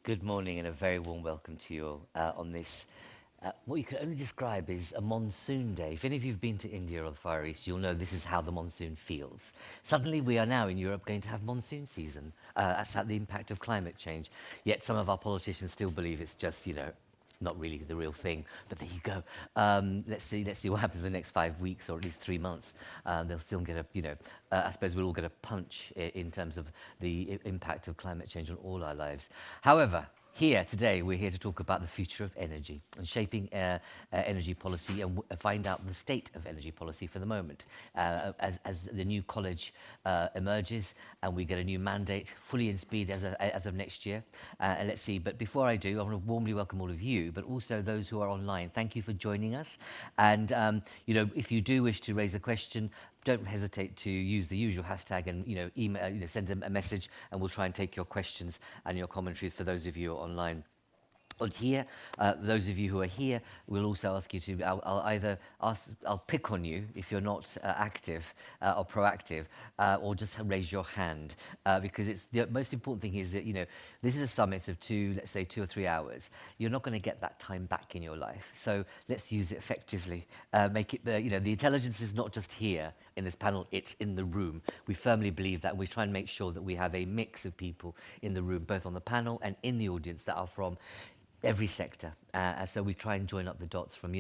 Good morning and a very warm welcome to you all on this, what you could only describe as a monsoon day. If any of you have been to India or the Far East, you'll know this is how the monsoon feels. Suddenly we are now in Europe going to have monsoon season. That's the impact of climate change. Yet some of our politicians still believe it's just, not really the real thing. But there you go. Let's see what happens in the next 5 weeks or at least 3 months. They'll still get I suppose we'll all get a punch in terms of the impact of climate change on all our lives. However, here today, we're here to talk about the future of energy and shaping energy policy and find out the state of energy policy for the moment. As the new college emerges and we get a new mandate fully in speed as of next year. And let's see, but before I do, I want to warmly welcome all of you, but also those who are online. Thank you for joining us. And, if you do wish to raise a question, don't hesitate to use the usual hashtag and email, send them a message, and we'll try and take your questions and your commentaries for those of you online. On here, those of you who are here, we'll also ask you to, I'll pick on you if you're not active or proactive, or just raise your hand, because it's the most important thing is that, this is a summit of let's say 2 or 3 hours. You're not going to get that time back in your life. So let's use it effectively. Make it, the intelligence is not just here in this panel, it's in the room. We firmly believe that. We try and make sure that we have a mix of people in the room, both on the panel and in the audience that are from every sector. So we try and join up the dots from,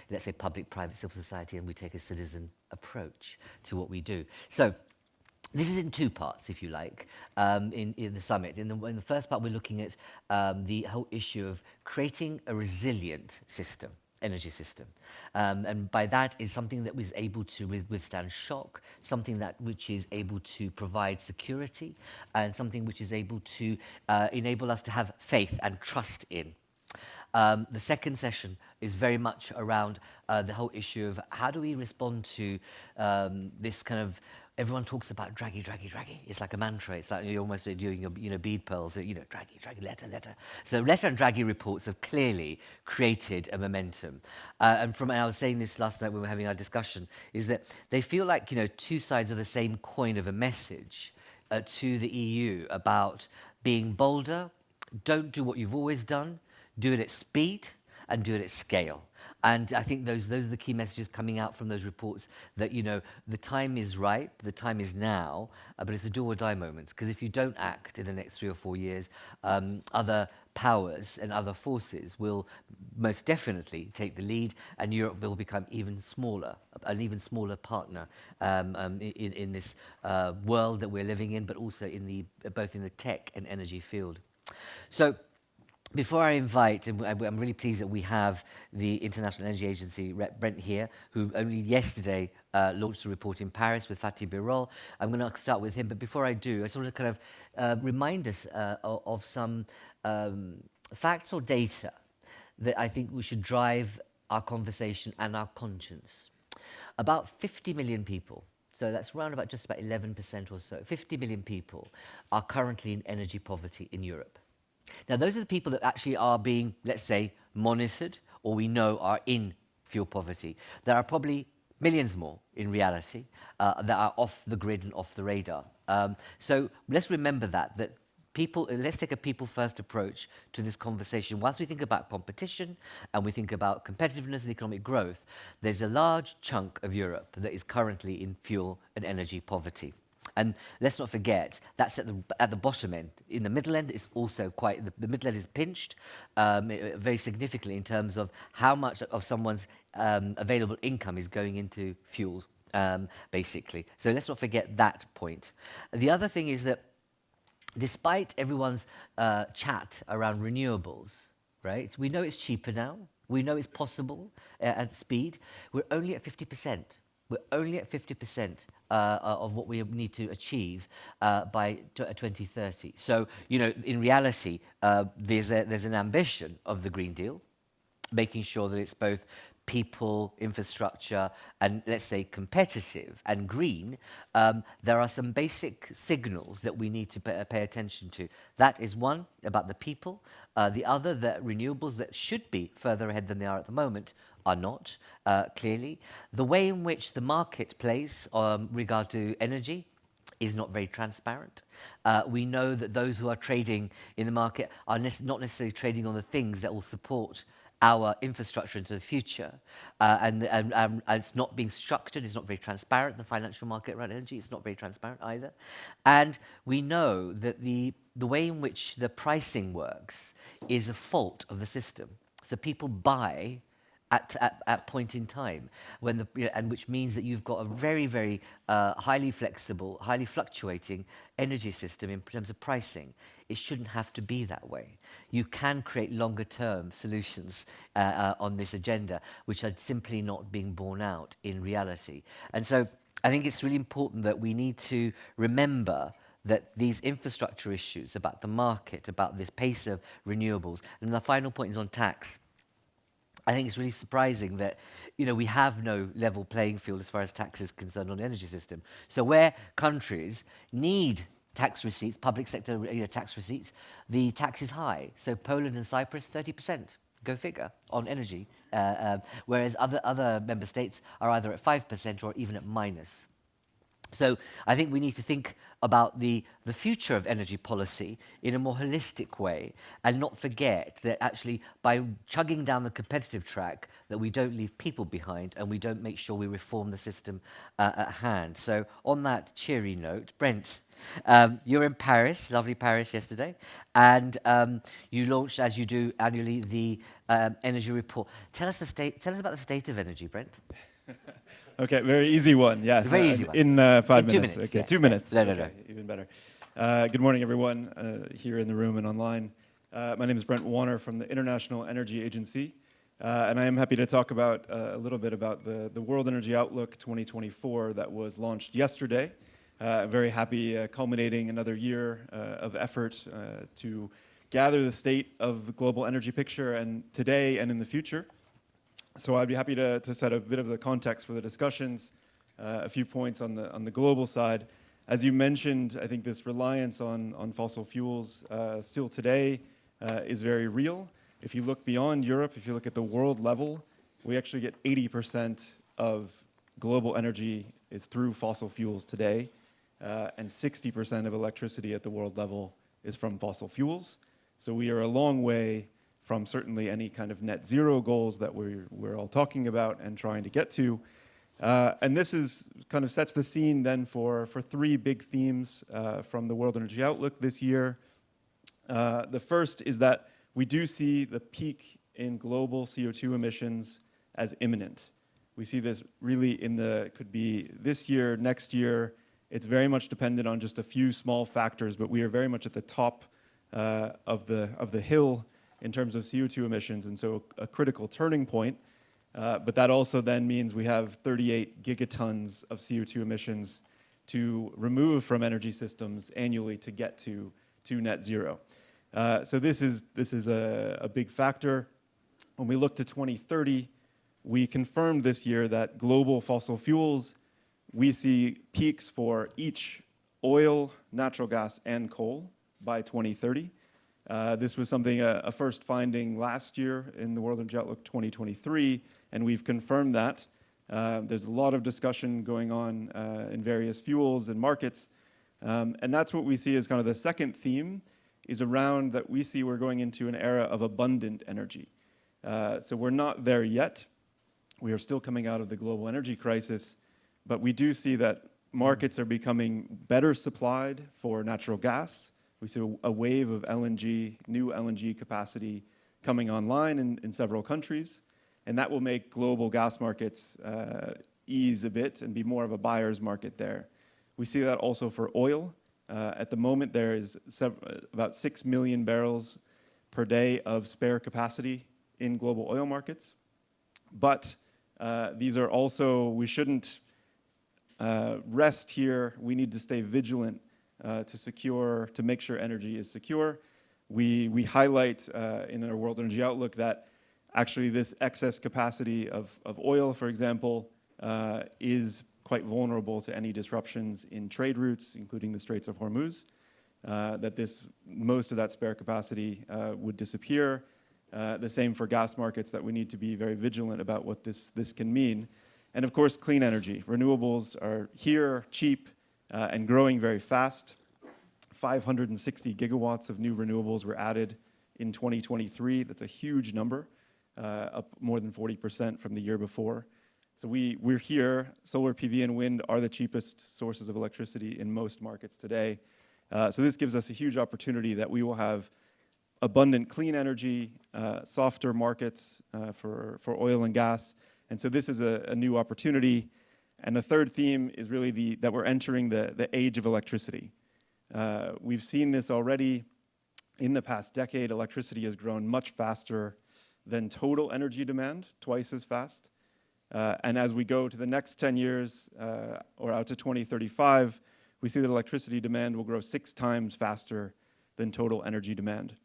let's say public, private, civil society, and we take a citizen approach to what we do. So this is in 2 parts, if you like, in the summit. In the first part, we're looking at the whole issue of creating a resilient system, energy system. And by that is something that was able to withstand shock, something which is able to provide security, and something which is able to enable us to have faith and trust in. The second session is very much around the whole issue of how do we respond to this kind of, everyone talks about Draghi, Draghi, Draghi. It's like a mantra. It's like you're almost doing your bead pearls, Draghi, Draghi, letter, letter. So letter and Draghi reports have clearly created a momentum. And I was saying this last night when we were having our discussion, is that they feel like, 2 sides of the same coin of a message to the EU about being bolder, don't do what you've always done, do it at speed and do it at scale. And I think those are the key messages coming out from those reports that, the time is ripe, the time is now, but it's a do or die moment. Because if you don't act in the next 3 or 4 years, other powers and other forces will most definitely take the lead, and Europe will become an even smaller partner in this world that we're living in, but also both in the tech and energy field. So, before I invite, and I'm really pleased that we have the International Energy Agency rep Brent here, who only yesterday launched a report in Paris with Fatih Birol. I'm going to start with him, but before I do, I just want to kind of remind us of some facts or data that I think we should drive our conversation and our conscience. About 50 million people, so that's around about just about 11% or so, 50 million people are currently in energy poverty in Europe. Now, those are the people that actually are being, let's say, monitored, or we know are in fuel poverty. There are probably millions more, in reality, that are off the grid and off the radar. So let's remember that people, let's take a people-first approach to this conversation. Whilst we think about competition and we think about competitiveness and economic growth, there's a large chunk of Europe that is currently in fuel and energy poverty. And let's not forget, that's at the bottom end. In the middle end, it's also the middle end is pinched very significantly in terms of how much of someone's available income is going into fuel, basically. So let's not forget that point. The other thing is that despite everyone's chat around renewables, right, we know it's cheaper now. We know it's possible at speed. We're only at 50%. We're only at 50% of what we need to achieve by 2030. So, in reality, there's an ambition of the Green Deal, making sure that it's both people, infrastructure, and let's say competitive and green. There are some basic signals that we need to pay attention to. That is one, about the people. The other, that renewables that should be further ahead than they are at the moment are not, clearly. The way in which the market plays regard to energy is not very transparent. We know that those who are trading in the market are not necessarily trading on the things that will support our infrastructure into the future. And it's not being structured, it's not very transparent, the financial market around energy, it's not very transparent either. And we know that the way in which the pricing works is a fault of the system. So people buy at point in time, when and which means that you've got a very, very highly flexible, highly fluctuating energy system in terms of pricing. It shouldn't have to be that way. You can create longer-term solutions on this agenda, which are simply not being borne out in reality. And so I think it's really important that we need to remember that these infrastructure issues about the market, about this pace of renewables, and the final point is on tax. I think it's really surprising that, we have no level playing field as far as tax is concerned on the energy system. So where countries need tax receipts, public sector tax receipts, the tax is high. So Poland and Cyprus, 30%, go figure, on energy, whereas other member states are either at 5% or even at minus. So I think we need to think about the future of energy policy in a more holistic way and not forget that actually by chugging down the competitive track that we don't leave people behind and we don't make sure we reform the system at hand. So on that cheery note, Brent, you're in Paris, lovely Paris yesterday, and you launched, as you do annually, the energy report. Tell us about the state of energy, Brent. Okay, very easy one. Yeah, very easy one. In 5 minutes. 2 minutes. Okay, Yeah. 2 minutes. No. Even better. Good morning, everyone here in the room and online. My name is Brent Warner from the International Energy Agency, and I am happy to talk about a little bit about the World Energy Outlook 2024 that was launched yesterday. Very happy culminating another year of effort to gather the state of the global energy picture and today and in the future. So I'd be happy to set a bit of the context for the discussions, a few points on the global side. As you mentioned, I think this reliance on fossil fuels still today is very real. If you look beyond Europe, if you look at the world level, we actually get 80% of global energy is through fossil fuels today, and 60% of electricity at the world level is from fossil fuels. So we are a long way from certainly any kind of net zero goals that we're all talking about and trying to get to. And this kind of sets the scene then for three big themes from the World Energy Outlook this year. The first is that we do see the peak in global CO2 emissions as imminent. We see this really could be this year, next year. It's very much dependent on just a few small factors, but we are very much at the top of the hill in terms of CO2 emissions, and so a critical turning point. But that also then means we have 38 gigatons of CO2 emissions to remove from energy systems annually to get to net zero. So this is a big factor. When we look to 2030, we confirmed this year that global fossil fuels, we see peaks for each oil, natural gas, and coal by 2030. This was something, a first finding last year in the World Energy Outlook 2023, and we've confirmed that. There's a lot of discussion going on in various fuels and markets, and that's what we see as kind of the second theme, is around that we see we're going into an era of abundant energy. So we're not there yet. We are still coming out of the global energy crisis, but we do see that markets are becoming better supplied for natural gas. We see a wave of LNG, new LNG capacity coming online in several countries, and that will make global gas markets ease a bit and be more of a buyer's market there. We see that also for oil. At the moment, there is about 6 million barrels per day of spare capacity in global oil markets. But these are also, we shouldn't rest here. We need to stay vigilant to make sure energy is secure. We highlight in our World Energy Outlook that actually this excess capacity of oil, for example, is quite vulnerable to any disruptions in trade routes, including the Straits of Hormuz, that most of that spare capacity would disappear. The same for gas markets, that we need to be very vigilant about what this can mean. And of course, clean energy. Renewables are here, cheap, and growing very fast. 560 gigawatts of new renewables were added in 2023. That's a huge number, up more than 40% from the year before. So we're here. Solar PV and wind are the cheapest sources of electricity in most markets today. So this gives us a huge opportunity that we will have abundant clean energy, softer markets for oil and gas. And so this is a new opportunity. And the third theme is really that we're entering the age of electricity. We've seen this already. In the past decade, electricity has grown much faster than total energy demand, twice as fast. And as we go to the next 10 years or out to 2035, we see that electricity demand will grow 6 times faster than total energy demand.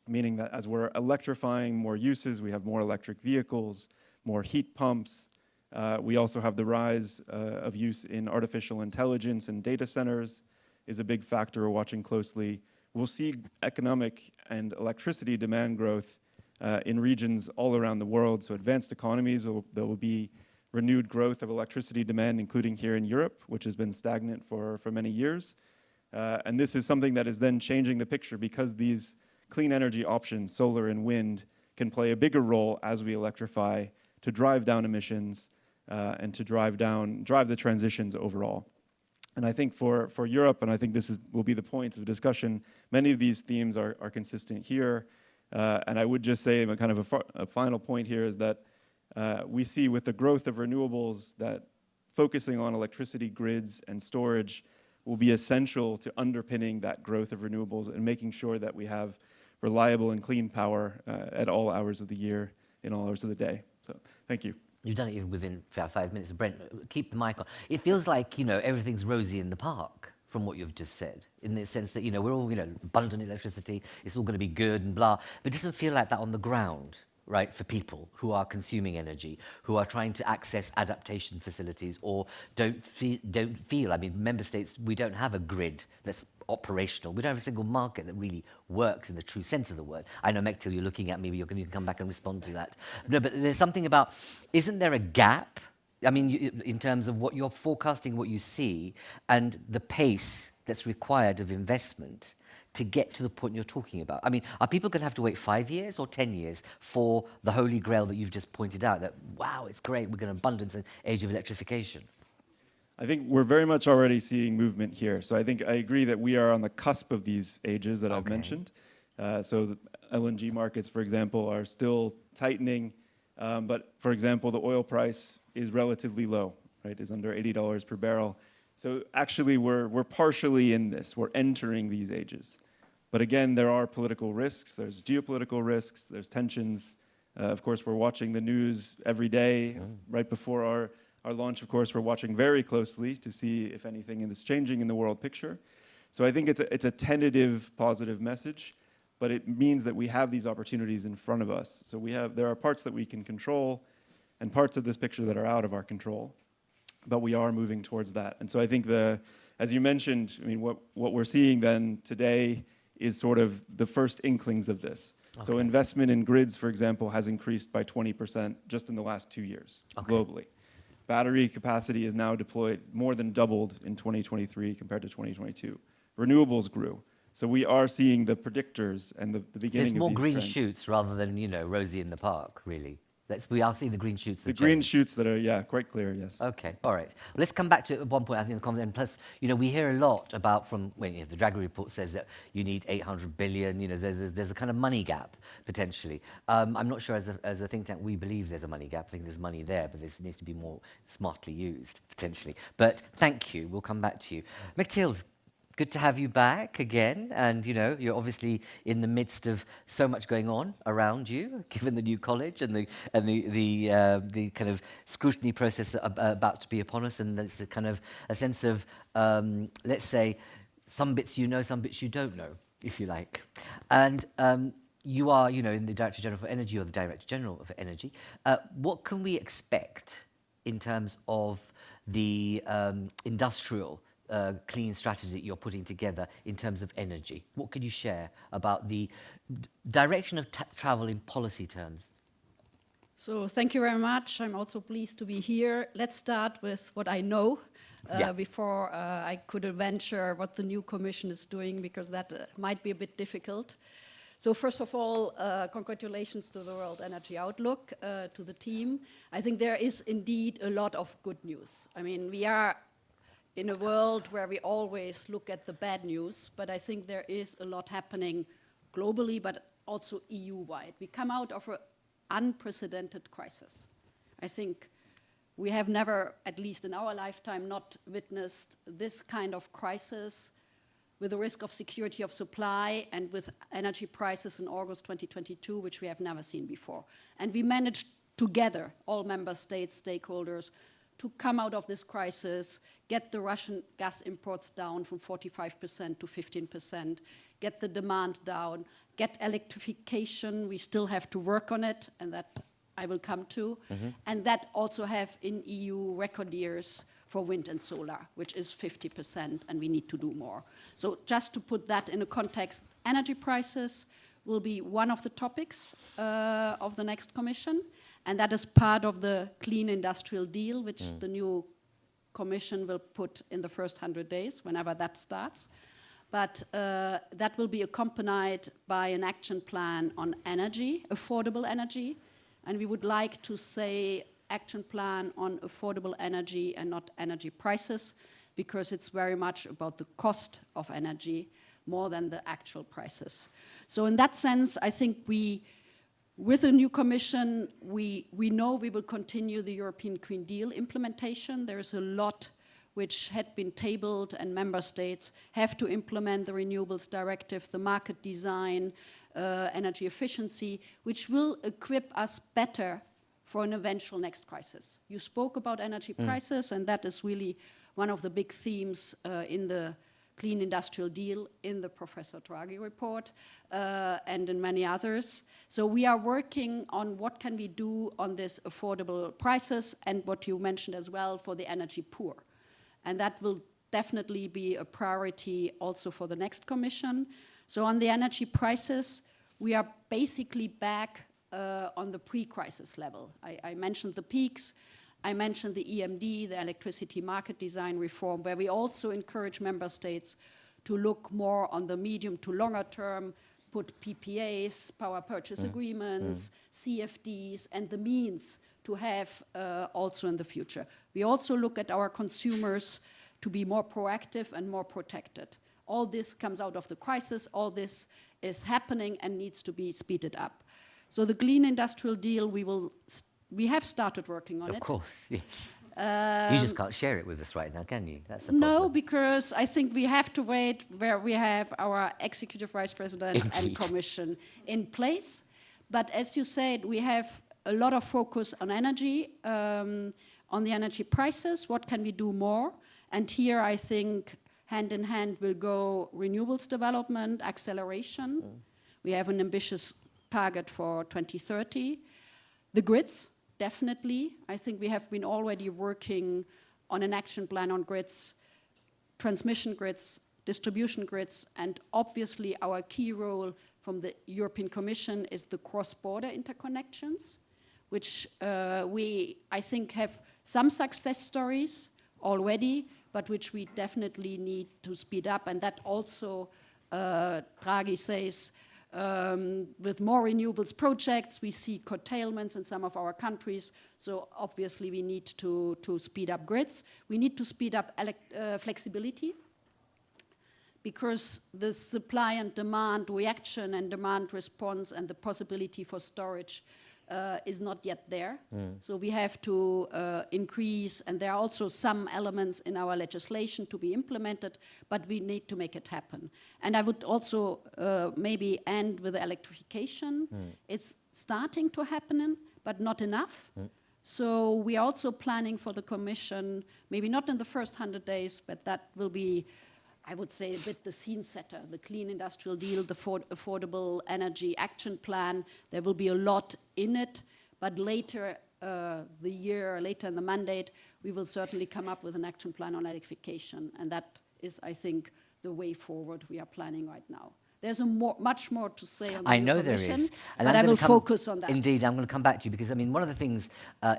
Meaning that as we're electrifying more uses, we have more electric vehicles, more heat pumps. We also have the rise of use in artificial intelligence and data centers is a big factor we're watching closely. We'll see economic and electricity demand growth in regions all around the world. So advanced economies, there will be renewed growth of electricity demand, including here in Europe, which has been stagnant for many years. And this is something that is then changing the picture because these clean energy options, solar and wind, can play a bigger role as we electrify to drive down emissions and to drive the transitions overall. And I think for Europe, and I think will be the points of discussion, many of these themes are consistent here. And I would just say kind of a final point here is that we see with the growth of renewables that focusing on electricity grids and storage will be essential to underpinning that growth of renewables and making sure that we have reliable and clean power at all hours of the year, in all hours of the day. So thank you. You've done it even within 5 minutes. Brent, keep the mic on. It feels like, everything's rosy in the park from what you've just said, in the sense that, we're all, abundant electricity, it's all going to be good and blah. But it doesn't feel like that on the ground, right, for people who are consuming energy, who are trying to access adaptation facilities or don't feel, I mean, member states, we don't have a grid that's operational. We don't have a single market that really works in the true sense of the word. I know, Mechtil, you're looking at me, but you can come back and respond to that. No, but there's something about, isn't there a gap? I mean, in terms of what you're forecasting, what you see, and the pace that's required of investment to get to the point you're talking about. I mean, are people going to have to wait 5 years or 10 years for the holy grail that you've just pointed out, that, wow, it's great, we're going to abundance and age of electrification? I think we're very much already seeing movement here. So I think I agree that we are on the cusp of these ages that I've mentioned. So the LNG markets, for example, are still tightening. But for example, the oil price is relatively low, right? Is under $80 per barrel. So actually, we're partially in this. We're entering these ages. But again, there are political risks. There's geopolitical risks. There's tensions. Of course, we're watching the news every day. Right before our launch, of course, we're watching very closely to see if anything is changing in the world picture. So I think it's a tentative, positive message, but it means that we have these opportunities in front of us. So there are parts that we can control and parts of this picture that are out of our control, but we are moving towards that. And so I think as you mentioned, I mean, what we're seeing then today is sort of the first inklings of this. Okay. So investment in grids, for example, has increased by 20% just in the last 2 years globally. Battery capacity is now deployed, more than doubled in 2023 compared to 2022. Renewables grew. So we are seeing the predictors and the beginning of these trends. There's more green shoots rather than, rosy in the park, really. We are seeing the green shoots. The green shoots that are, quite clear, yes. Okay, all right. Well, let's come back to one point, I think, in the comments. And plus, we hear a lot about the Draghi report says that you need 800 billion. There's a kind of money gap, potentially. I'm not sure as a think tank we believe there's a money gap. I think there's money there, but this needs to be more smartly used, potentially. But thank you. We'll come back to you. Mechtil, good to have you back again. And, you're obviously in the midst of so much going on around you, given the new college and the kind of scrutiny process about to be upon us. And there's a kind of a sense of, let's say, some bits you know, some bits you don't know, if you like. And you are, in the Director General for Energy, or the Director General of Energy. What can we expect in terms of the industrial clean strategy that you're putting together in terms of energy? What could you share about the direction of travel in policy terms? So thank you very much. I'm also pleased to be here. Let's start with what I know. before I could venture what the new Commission is doing, because that might be a bit difficult. So first of all, congratulations to the World Energy Outlook, to the team. I think there is indeed a lot of good news. I mean, we are in a world where we always look at the bad news, but I think there is a lot happening globally, but also EU-wide. We come out of an unprecedented crisis. I think we have never, at least in our lifetime, not witnessed this kind of crisis with the risk of security of supply and with energy prices in August 2022, which we have never seen before. And we managed together, all member states, stakeholders, to come out of this crisis, get the Russian gas imports down from 45% to 15%, get the demand down, get electrification. We still have to work on it, and that I will come to. And that also have in EU record years for wind and solar, which is 50%, and we need to do more. So just to put that in a context, energy prices will be one of the topics of the next Commission, and that is part of the Clean Industrial Deal, which the new Commission will put in the first 100 days, whenever that starts. But that will be accompanied by an action plan on energy, affordable energy, and we would like to say action plan on affordable energy and not energy prices, because it's very much about the cost of energy more than the actual prices. So in that sense, I think with the new Commission, we know we will continue the European Green Deal implementation. There is a lot which had been tabled, and member states have to implement the Renewables Directive, the market design, energy efficiency, which will equip us better for an eventual next crisis. You spoke about energy prices, and that is really one of the big themes in the Clean Industrial Deal, in the Professor Draghi report, and in many others. So we are working on what can we do on this affordable prices, and what you mentioned as well for the energy poor. And that will definitely be a priority also for the next Commission. So on the energy prices, we are basically back on the pre-crisis level. I mentioned the peaks, I mentioned the EMD, the electricity market design reform, where we also encourage member states to look more on the medium to longer term, put PPAs, power purchase agreements, CFDs, and the means to have also in the future. We also look at our consumers to be more proactive and more protected. All this comes out of the crisis, all this is happening and needs to be speeded up. So the Clean Industrial Deal, we have started working on it. Of course, yes. You just can't share it with us right now, can you? That's the problem. No, because I think we have to wait where we have our Executive Vice President and Commission in place. But as you said, we have a lot of focus on energy, on the energy prices. What can we do more? And here I think hand in hand will go renewables development, acceleration. We have an ambitious target for 2030. The grids, definitely. I think we have been already working on an action plan on grids, transmission grids, distribution grids, and obviously our key role from the European Commission is the cross-border interconnections, which I think have some success stories already, but which we definitely need to speed up. And that also, Draghi says, with more renewables projects, we see curtailments in some of our countries. So obviously we need to speed up grids. We need to speed up flexibility, because the supply and demand reaction and demand response and the possibility for storage is not yet there. So we have to increase, and there are also some elements in our legislation to be implemented, but we need to make it happen. And I would also maybe end with electrification. It's starting to happen, but not enough. So we are also planning for the Commission, maybe not in the first 100 days, but that will be, I would say, a bit the scene setter, the Clean Industrial Deal, the Affordable Energy Action Plan. There will be a lot in it, but later the year, later in the mandate, we will certainly come up with an action plan on electrification. And that is, I think, the way forward we are planning right now. There's much more to say on the I new know there Commission, is. but I'm I gonna will come- focus on that. Indeed, I'm going to come back to you because, I mean, one of the things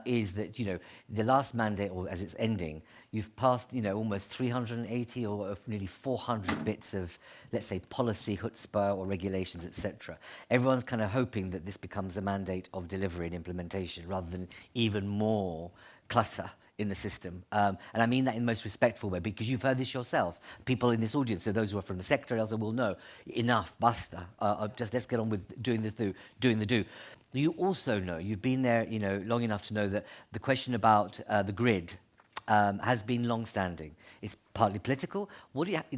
is that, you know, the last mandate, or as it's ending, you've passed, you know, almost 380 or nearly 400 bits of, let's say, policy chutzpah or regulations, etc. Everyone's kind of hoping that this becomes a mandate of delivery and implementation rather than even more clutter in the system. And I mean that in the most respectful way, because you've heard this yourself. People in this audience, so those who are from the sector also will know, enough, basta, just let's get on with doing the do. You also know, you've been there, you know, long enough to know that the question about the grid has been long-standing. It's partly political.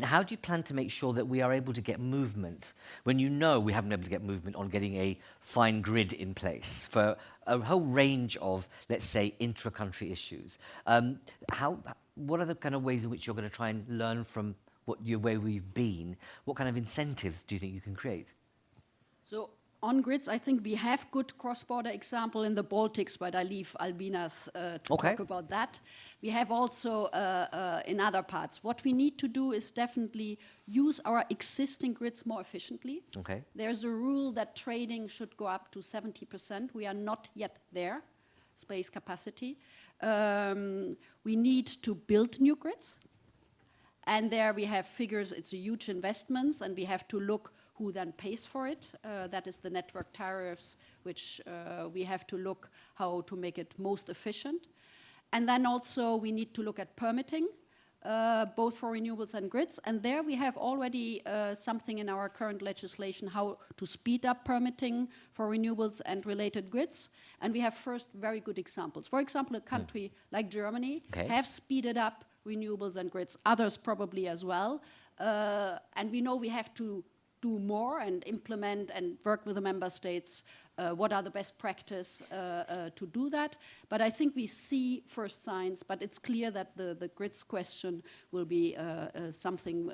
How do you plan to make sure that we are able to get movement when you know we haven't been able to get movement on getting a fine grid in place for a whole range of, let's say, intra-country issues? What are the kind of ways in which you're going to try and learn from where we've been? What kind of incentives do you think you can create? So on grids, I think we have good cross-border example in the Baltics, but I leave Albinas to talk about that. We have also in other parts. What we need to do is definitely use our existing grids more efficiently. Okay. There's a rule that trading should go up to 70%. We are not yet there, space capacity. We need to build new grids. And there we have figures, it's a huge investments, and we have to look who then pays for it. That is the network tariffs, which we have to look how to make it most efficient. And then also we need to look at permitting, both for renewables and grids. And there we have already something in our current legislation, how to speed up permitting for renewables and related grids. And we have first very good examples. For example, a country like Germany have speeded up renewables and grids, others probably as well. And we know we have to do more and implement and work with the member states. What are the best practice to do that? But I think we see first signs, but it's clear that the grids question will be something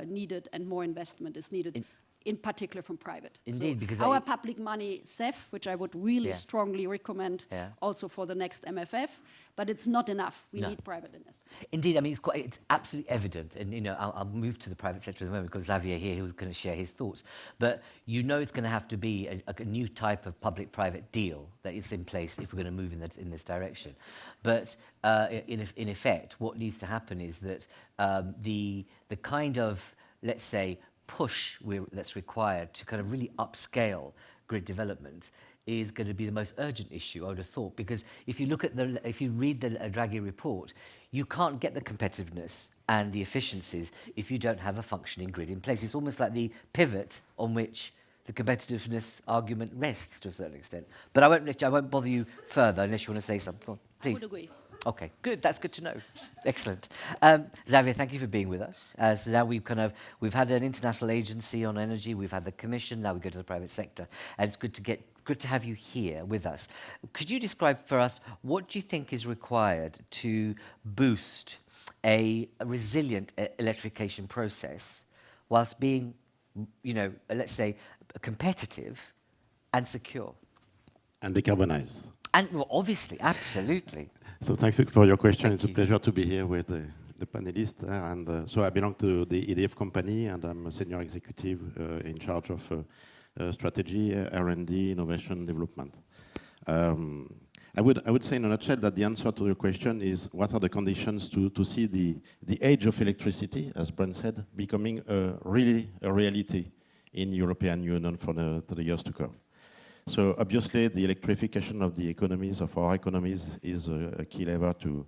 needed, and more investment is needed, in particular from private. Indeed, so because our public money, CEF, which I would really strongly recommend also for the next MFF, but it's not enough. We need private investment. Indeed, I mean, it's absolutely evident, and you know, I'll move to the private sector in a moment because Xavier here, who's going to share his thoughts. But you know, it's going to have to be a new type of public-private deal that is in place if we're going to move in this direction. But in effect, what needs to happen is that the kind of, let's say, push that's required to kind of really upscale grid development is going to be the most urgent issue, I would have thought, because if you read the Draghi report, you can't get the competitiveness and the efficiencies if you don't have a functioning grid in place. It's almost like the pivot on which the competitiveness argument rests to a certain extent. But I won't bother you further unless you want to say something. Please. I would agree. Okay, good. That's good to know. Excellent. Xavier, thank you for being with us. So now we've had an international agency on energy, we've had the Commission, now we go to the private sector, and it's good to have you here with us. Could you describe for us what do you think is required to boost a resilient electrification process whilst being, you know, let's say, competitive and secure? And decarbonize. And well, obviously, absolutely. So thank you for your question. It's a pleasure to be here with the panelists. So I belong to the EDF company, and I'm a senior executive in charge of strategy, R&D, innovation, development. I would say in a nutshell that the answer to your question is what are the conditions to see the age of electricity, as Brent said, becoming really a reality in European Union for the years to come. So obviously, the electrification of the economies, of our economies, is a key lever to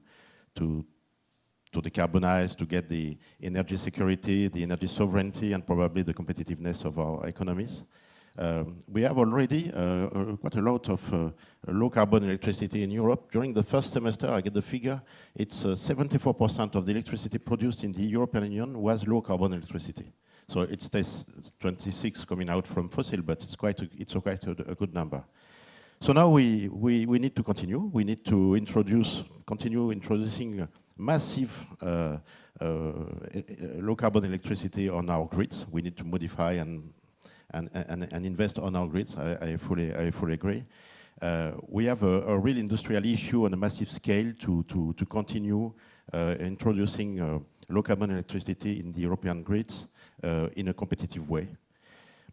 decarbonize, to get the energy security, the energy sovereignty, and probably the competitiveness of our economies. We have already quite a lot of low-carbon electricity in Europe. During the first semester, I get the figure, it's 74% of the electricity produced in the European Union was low-carbon electricity. So it's 26 coming out from fossil, but it's quite a good number. So now we need to continue. We need to continue introducing massive low-carbon electricity on our grids. We need to modify and invest on our grids. I fully agree. We have a real industrial issue on a massive scale to continue introducing low-carbon electricity in the European grids in a competitive way.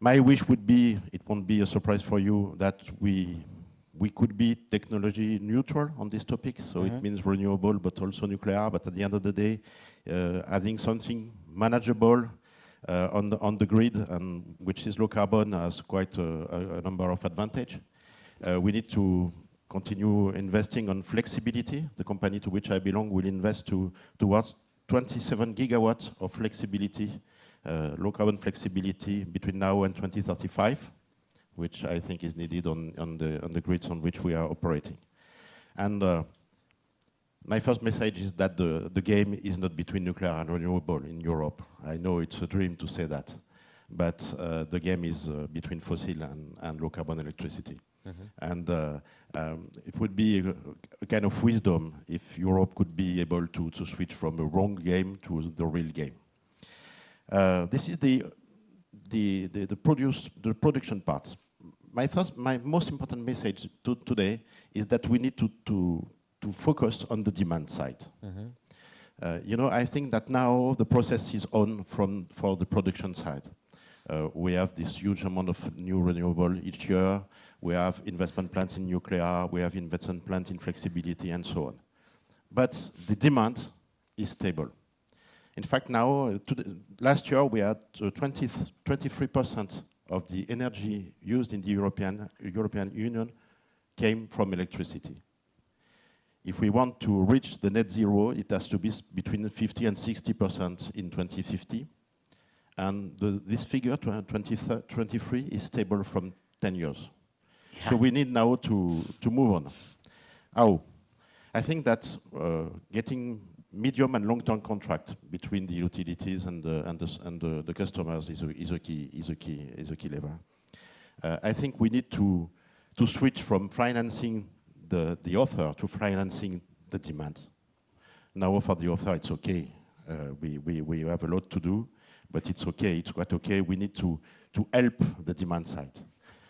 My wish would be, it won't be a surprise for you, that we could be technology neutral on this topic. So it means renewable, but also nuclear. But at the end of the day, having something manageable on the grid, and which is low carbon, has quite a number of advantages. We need to continue investing on flexibility. The company to which I belong will invest towards 27 gigawatts of flexibility, low carbon flexibility between now and 2035, which I think is needed on the grids on which we are operating. And my first message is that the game is not between nuclear and renewable in Europe. I know it's a dream to say that, but the game is between fossil and low carbon electricity. And it would be a kind of wisdom if Europe could be able to switch from a wrong game to the real game. This is the production part. My most important message today is that we need to focus on the demand side. You know, I think that now the process is on for the production side. We have this huge amount of new renewable each year. We have investment plans in nuclear. We have investment plans in flexibility and so on. But the demand is stable. In fact, now, last year, we had 23% of the energy used in the European Union came from electricity. If we want to reach the net zero, it has to be between 50 and 60% in 2050. And this figure, 2023, is stable from 10 years. Yeah. So we need now to move on. How? I think that getting medium and long-term contract between the utilities and the customers is a key lever. I think we need to switch from financing the offer to financing the demand. Now for the offer, it's okay. We have a lot to do, but it's okay. It's quite okay. We need to help the demand side.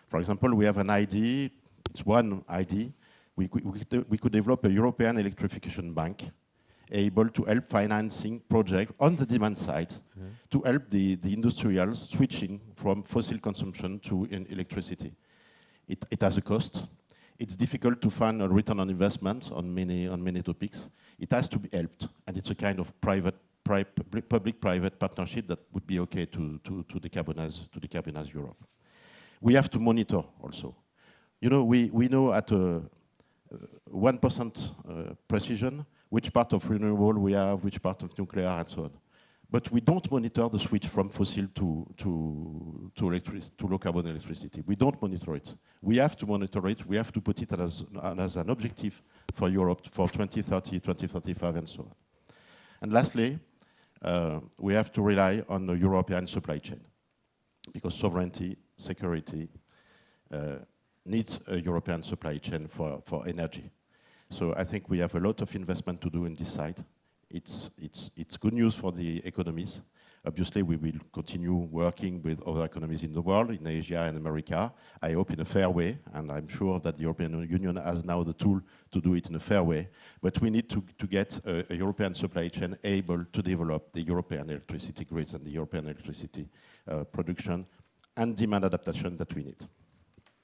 For example, we have an idea. It's one idea. We could develop a European Electrification Bank able to help financing projects on the demand side to help the industrials switching from fossil consumption to electricity. It has a cost. It's difficult to find a return on investment on many topics. It has to be helped, and it's a kind of public-private partnership that would be okay to decarbonize Europe. We have to monitor also. You know, we know at 1% precision which part of renewable we have, which part of nuclear, and so on. But we don't monitor the switch from fossil to low carbon electricity. We don't monitor it. We have to monitor it. We have to put it as an objective for Europe for 2030, 2035, and so on. And lastly, we have to rely on the European supply chain, because sovereignty, security needs a European supply chain for energy. So I think we have a lot of investment to do in this side. It's good news for the economies. Obviously, we will continue working with other economies in the world, in Asia and America, I hope in a fair way, and I'm sure that the European Union has now the tool to do it in a fair way. But we need to get a European supply chain able to develop the European electricity grids and the European electricity production and demand adaptation that we need.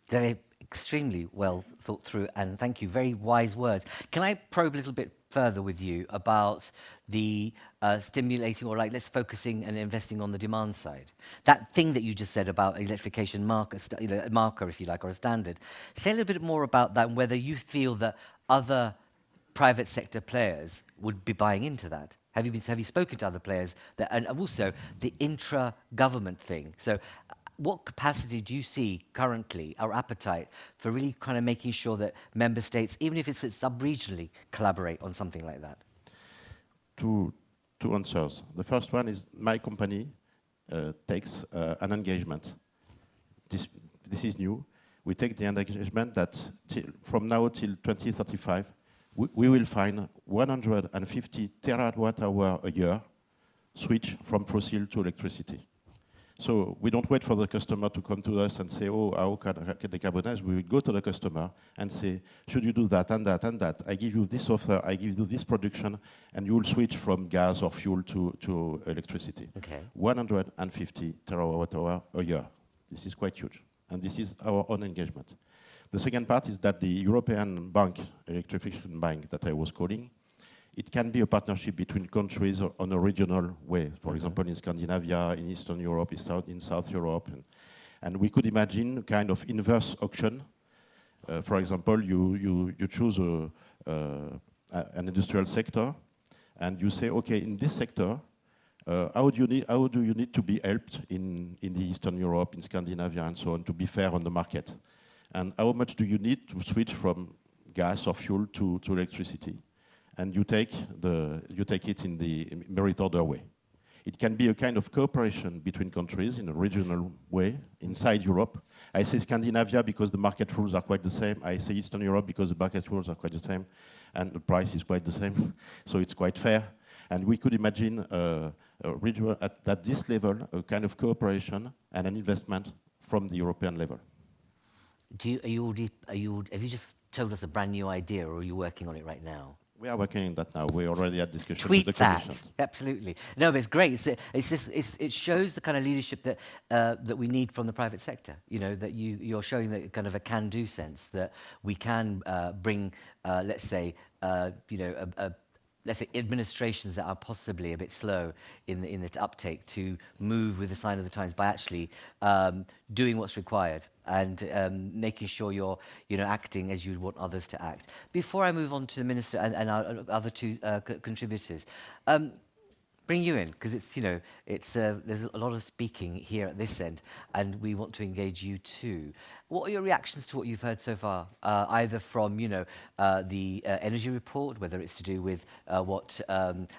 They're extremely well thought through, and thank you, very wise words. Can I probe a little bit further with you about the stimulating, or like let's focusing and investing on the demand side? That thing that you just said about electrification marker, a marker if you like, or a standard. Say a little bit more about that and whether you feel that other private sector players would be buying into that. Have you spoken to other players that, and also the intra-government thing? So what capacity do you see currently, our appetite, for really kind of making sure that member states, even if it's sub-regionally, collaborate on something like that? Two answers. The first one is my company takes an engagement. This is new. We take the engagement that from now till 2035, we will find 150 terawatt-hour a year switch from fossil to electricity. So we don't wait for the customer to come to us and say, oh, how can I decarbonize? We will go to the customer and say, should you do that and that and that? I give you this offer, I give you this production, and you will switch from gas or fuel to electricity. Okay. 150 terawatt-hour a year. This is quite huge. And this is our own engagement. The second part is that the European Bank, Electrification Bank that I was calling, it can be a partnership between countries on a regional way. For example, in Scandinavia, in Eastern Europe, in South Europe. And we could imagine a kind of inverse auction. For example, you choose an industrial sector, and you say, okay, in this sector, how do you need to be helped in the Eastern Europe, in Scandinavia, and so on, to be fair on the market? And how much do you need to switch from gas or fuel to electricity? And you take it in the merit order way. It can be a kind of cooperation between countries in a regional way inside Europe. I say Scandinavia because the market rules are quite the same. I say Eastern Europe because the market rules are quite the same, and the price is quite the same. So it's quite fair. And we could imagine a regional, at this level, a kind of cooperation and an investment from the European level. Have you just told us a brand new idea, or are you working on it right now? We are working on that now. We already had discussion Tweet with the Commission. that, absolutely. No, but it's great. It shows the kind of leadership that that we need from the private sector. You know, that you're showing that kind of a can-do sense, that we can bring, let's say, let's say administrations that are possibly a bit slow in the uptake to move with the sign of the times by actually doing what's required and making sure you're acting as you'd want others to act. Before I move on to the Minister and our other two contributors, bring you in, because there's a lot of speaking here at this end, and we want to engage you too. What are your reactions to what you've heard so far, either from the energy report, whether it's to do with what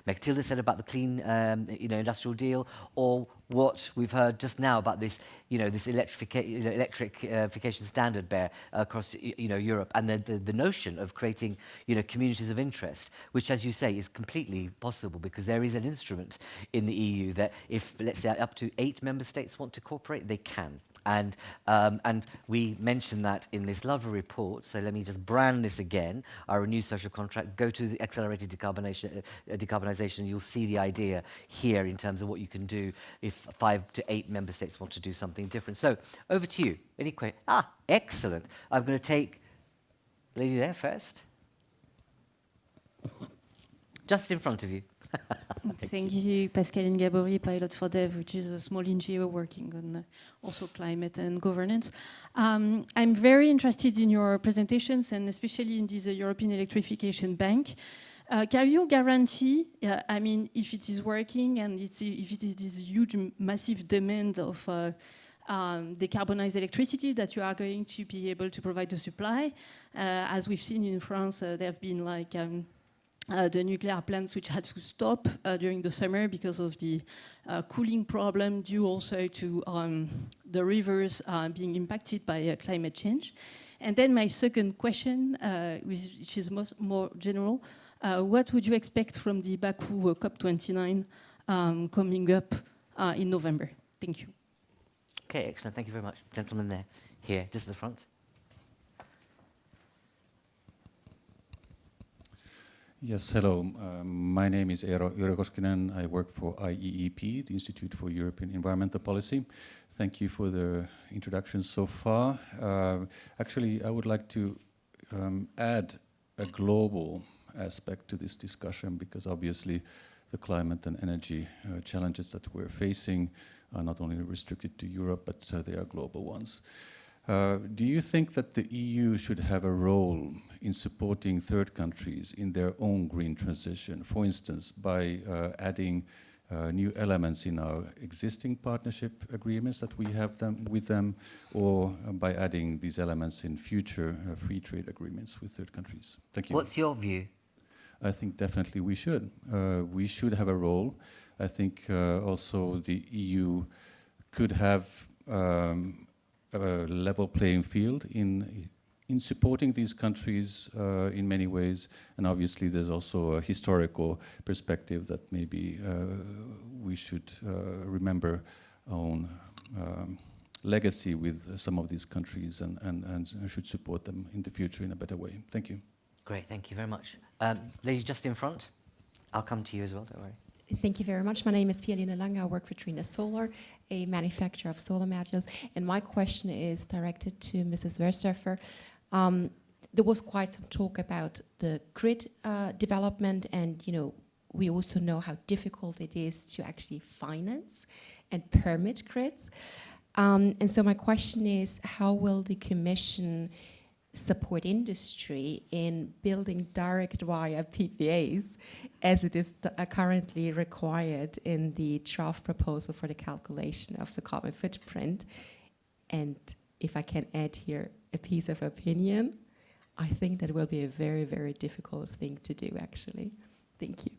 Matilda said about the clean industrial deal, or what we've heard just now about this this electrification standard bear across Europe, and the notion of creating communities of interest, which, as you say, is completely possible because there is an instrument in the EU that if, let's say, up to 8 member states want to cooperate, they can. And we mentioned that in this lovely report, so let me just brand this again, our new social contract. Go to the accelerated decarbonisation, you'll see the idea here in terms of what you can do if 5 to 8 member states want to do something different. So, over to you. Any questions? Excellent. I'm going to take the lady there first. Just in front of you. Thank you, Pascaline Gabory, Pilot for Dev, which is a small NGO working on also climate and governance. I'm very interested in your presentations, and especially in this European Electrification Bank. Can you guarantee, if it is working and if it is this huge, massive demand of decarbonized electricity, that you are going to be able to provide the supply? As we've seen in France, there have been the nuclear plants which had to stop during the summer because of the cooling problem due also to the rivers being impacted by climate change. And then my second question, which is more general, what would you expect from the Baku COP29 coming up in November? Thank you. Okay, excellent. Thank you very much. Gentleman there, here, just at the front. Yes, hello. My name is Eero Koskinen. I work for IEEP, the Institute for European Environmental Policy. Thank you for the introduction so far. Actually, I would like to add a global aspect to this discussion, because obviously the climate and energy challenges that we're facing are not only restricted to Europe, but they are global ones. Do you think that the EU should have a role in supporting third countries in their own green transition, for instance, by adding new elements in our existing partnership agreements that we have with them, or by adding these elements in future free trade agreements with third countries? Thank you. What's your view? I think definitely we should. We should have a role. I think also the EU could have a level playing field in supporting these countries in many ways, and obviously there's also a historical perspective that maybe we should remember our own legacy with some of these countries, and should support them in the future in a better way. Thank you. Great, thank you very much. Lady just in front. I'll come to you as well, don't worry. Thank you very much. My name is Fialina Lange. I work for Trina Solar, a manufacturer of solar modules. And my question is directed to Mrs. Versdorfer. There was quite some talk about the grid development, and we also know how difficult it is to actually finance and permit grids. And so my question is, how will the Commission support industry in building direct wire PPAs as it is currently required in the draft proposal for the calculation of the carbon footprint? And if I can add here a piece of opinion, I think that will be a very, very difficult thing to do, actually. Thank you.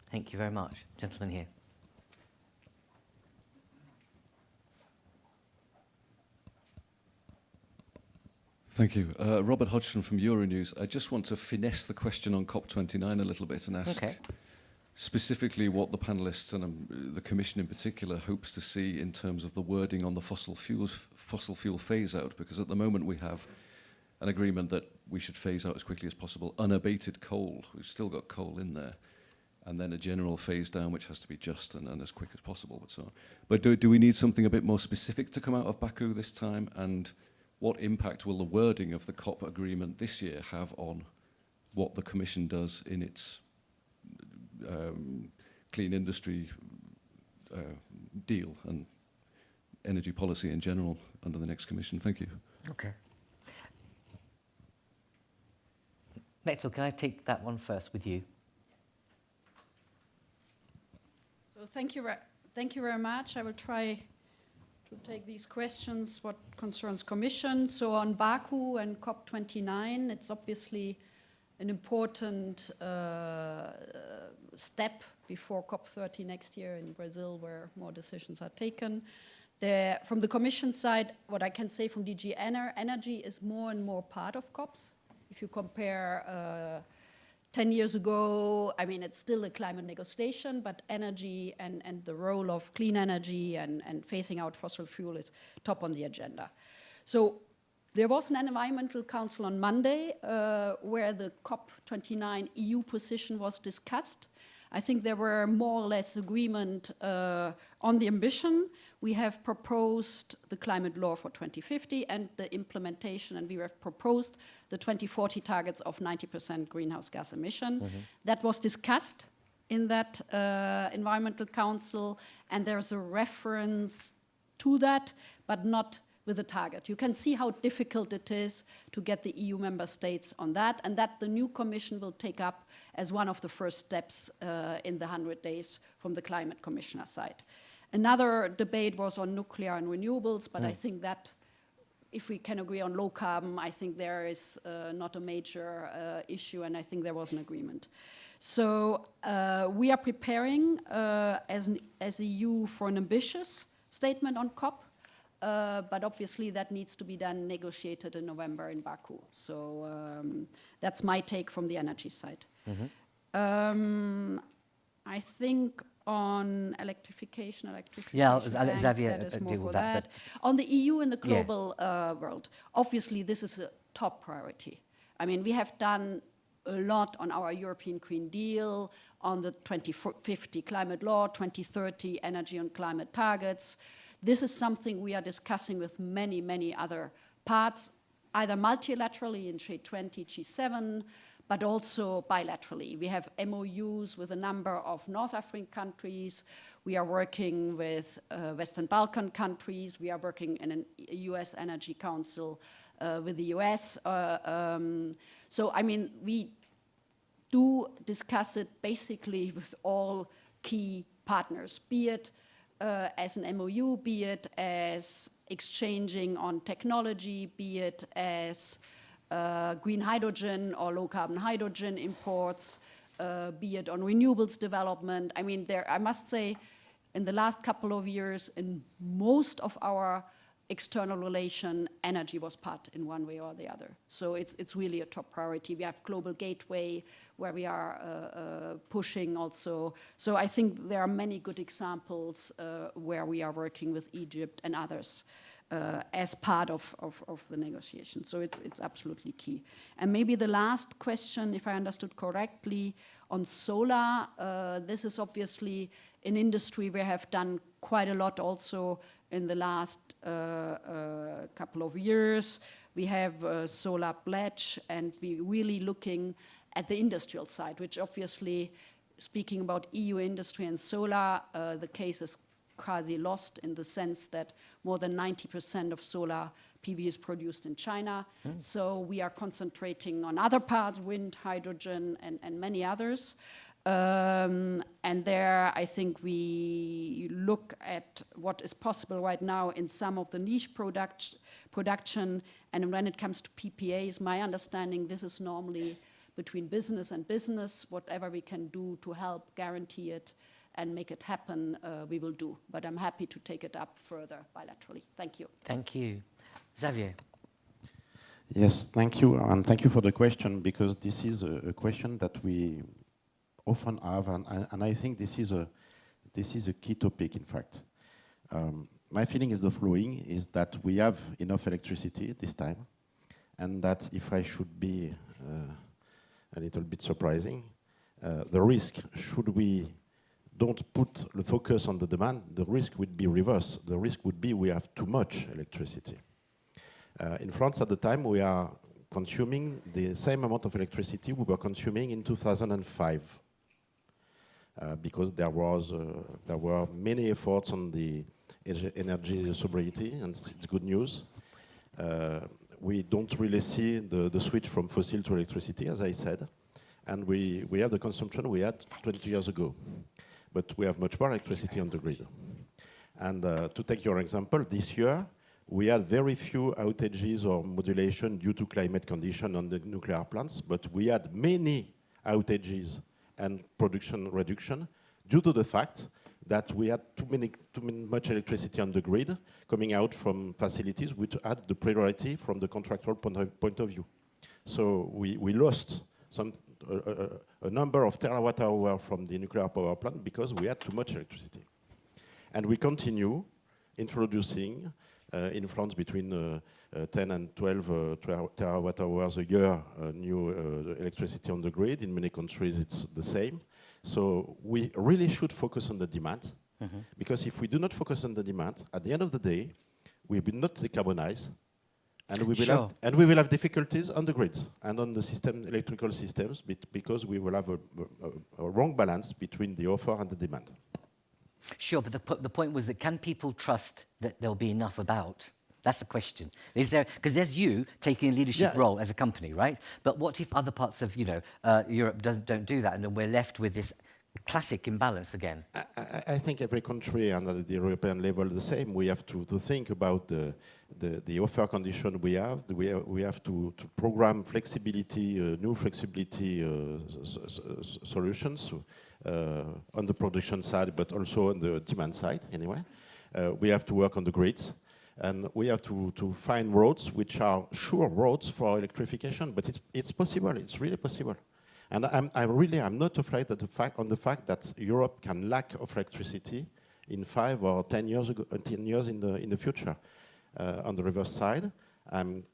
Thank you very much. Gentleman here. Thank you. Robert Hodgson from Euronews. I just want to finesse the question on COP29 a little bit and ask specifically what the panelists and the Commission in particular hopes to see in terms of the wording on the fossil fuel phase out, because at the moment we have an agreement that we should phase out as quickly as possible unabated coal. We've still got coal in there. And then a general phase down, which has to be just and as quick as possible, but so on. But do we need something a bit more specific to come out of Baku this time? And what impact will the wording of the COP agreement this year have on what the Commission does in its clean industry deal and energy policy in general under the next Commission? Thank you. Okay. Nigel, can I take that one first with you? So thank you very much. I will try to take these questions, what concerns Commission. So on Baku and COP29, it's obviously an important step before COP30 next year in Brazil, where more decisions are taken. From the Commission side, what I can say from DG Energy is more and more part of COPs. If you compare 10 years ago, I mean, it's still a climate negotiation, but energy and the role of clean energy and phasing out fossil fuel is top on the agenda. So there was an environmental council on Monday where the COP29 EU position was discussed. I think there were more or less agreement on the ambition. We have proposed the climate law for 2050 and the implementation, and we have proposed the 2040 targets of 90% greenhouse gas emission. Mm-hmm. That was discussed in that environmental council, and there's a reference to that, but not with a target. You can see how difficult it is to get the EU member states on that, and that the new Commission will take up as one of the first steps in the 100 days from the Climate Commissioner side. Another debate was on nuclear and renewables, but I think that if we can agree on low carbon, I think there is not a major issue, and I think there was an agreement. So we are preparing as EU for an ambitious statement on COP, but obviously that needs to be then negotiated in November in Baku. So that's my take from the energy side. Mm-hmm. I think on electrification yeah, bank, Xavier that is more deal for with that. On the EU and the global world, obviously this is a top priority. I mean, we have done a lot on our European Green Deal, on the 2050 climate law, 2030 energy and climate targets. This is something we are discussing with many, many other parts, either multilaterally in G20, G7, but also bilaterally. We have MOUs with a number of North African countries. We are working with Western Balkan countries. We are working in a US Energy Council with the US. So, I mean, we do discuss it basically with all key partners, be it as an MOU, be it as exchanging on technology, be it as green hydrogen or low carbon hydrogen imports, be it on renewables development. I mean, I must say, in the last couple of years, in most of our external relation, energy was part in one way or the other. So it's really a top priority. We have Global Gateway, where we are pushing also. So I think there are many good examples where we are working with Egypt and others as part of the negotiation. So it's absolutely key. And maybe the last question, if I understood correctly, On solar, this is obviously an industry we have done quite a lot also in the last couple of years. We have a solar pledge, and we're really looking at the industrial side, which obviously, speaking about EU industry and solar, the case is quasi lost in the sense that more than 90% of solar PV is produced in China. So we are concentrating on other parts, wind, hydrogen, and many others. And there, I think we look at what is possible right now in some of the niche production. And when it comes to PPAs, my understanding, this is normally between business and business. Whatever we can do to help guarantee it and make it happen, we will do. But I'm happy to take it up further bilaterally. Thank you. Thank you. Xavier. Yes, thank you. And thank you for the question, because this is a question that we often have, and I think this is a key topic, in fact. My feeling is the following, is that we have enough electricity this time, and that if I should be a little bit surprising, the risk, should we don't put the focus on the demand, the risk would be reverse. The risk would be we have too much electricity. In France at the time, we are consuming the same amount of electricity we were consuming in 2005. Because there were many efforts on the energy sobriety, and it's good news. We don't really see the switch from fossil to electricity, as I said, and we have the consumption we had 20 years ago, but we have much more electricity on the grid. And to take your example, this year we had very few outages or modulation due to climate condition on the nuclear plants, but we had many outages and production reduction due to the fact that we had too much electricity on the grid coming out from facilities which had the priority from the contractual point of view. So we lost a number of terawatt-hour from the nuclear power plant because we had too much electricity. And we continue introducing in France between 10 and 12 terawatt-hours a year new electricity on the grid. In many countries it's the same. So we really should focus on the demand, because if we do not focus on the demand, at the end of the day, we will not decarbonize, and we will have difficulties on the grids and on the electrical systems, because we will have a wrong balance between the offer and the demand. Sure, but the point was that can people trust that there'll be enough about? That's the question. Is there, because there's you taking a leadership role as a company, right? But what if other parts of Europe don't do that, and then we're left with this classic imbalance again? I think every country and at the European level the same. We have to think about the offer condition we have. We have to program flexibility, new flexibility solutions on the production side, but also on the demand side. Anyway, we have to work on the grids. And we have to find roads which are sure roads for electrification, but it's possible. It's really possible. And I'm not afraid that the fact that Europe can lack of electricity in 5 or 10 years in the future. On the reverse side, I'm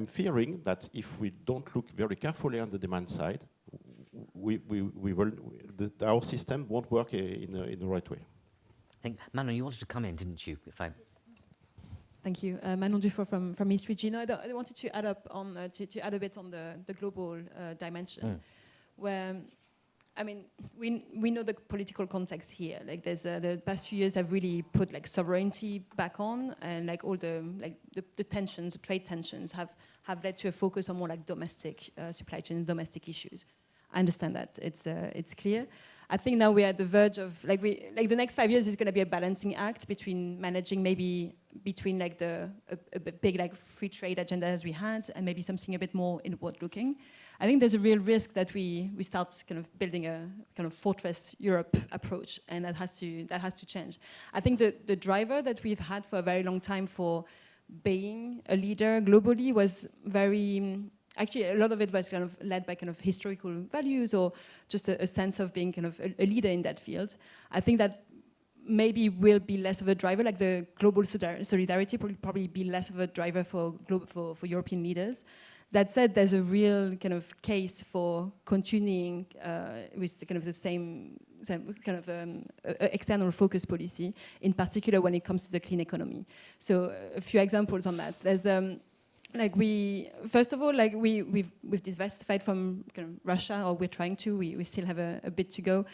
fearing that if we don't look very carefully on the demand side, our system won't work in the right way. I think Manon, you wanted to come in, didn't you? Thank you. Manon Dufour from East Regina. I wanted to add up on to add a bit on the global dimension, where I mean we know the political context here. Like there's the past few years have really put like sovereignty back on, and like all the tensions, the trade tensions have led to a focus on more like domestic supply chains, domestic issues. I understand that it's clear. I think now we're at the verge of the next 5 years is going to be a balancing act between managing between like a big like free trade agenda as we had, and maybe something a bit more inward looking. I think there's a real risk that we start kind of building a kind of fortress Europe approach, and that has to change. I think the driver that we've had for a very long time for being a leader globally was very. Actually, a lot of it was kind of led by kind of historical values, or just a sense of being kind of a leader in that field. I think that maybe will be less of a driver, like the global solidarity will probably be less of a driver for European leaders. That said, there's a real kind of case for continuing with the kind of the same kind of external focus policy, in particular when it comes to the clean economy. So a few examples on that. There's we've diversified from kind of Russia, or we're trying to. We still have a bit to go.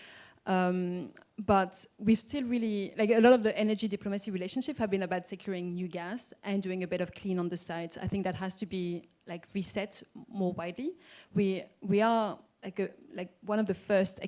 But we've still really, like, a lot of the energy diplomacy relationships have been about securing new gas and doing a bit of clean on the side. I think that has to be like reset more widely. We are like one of the first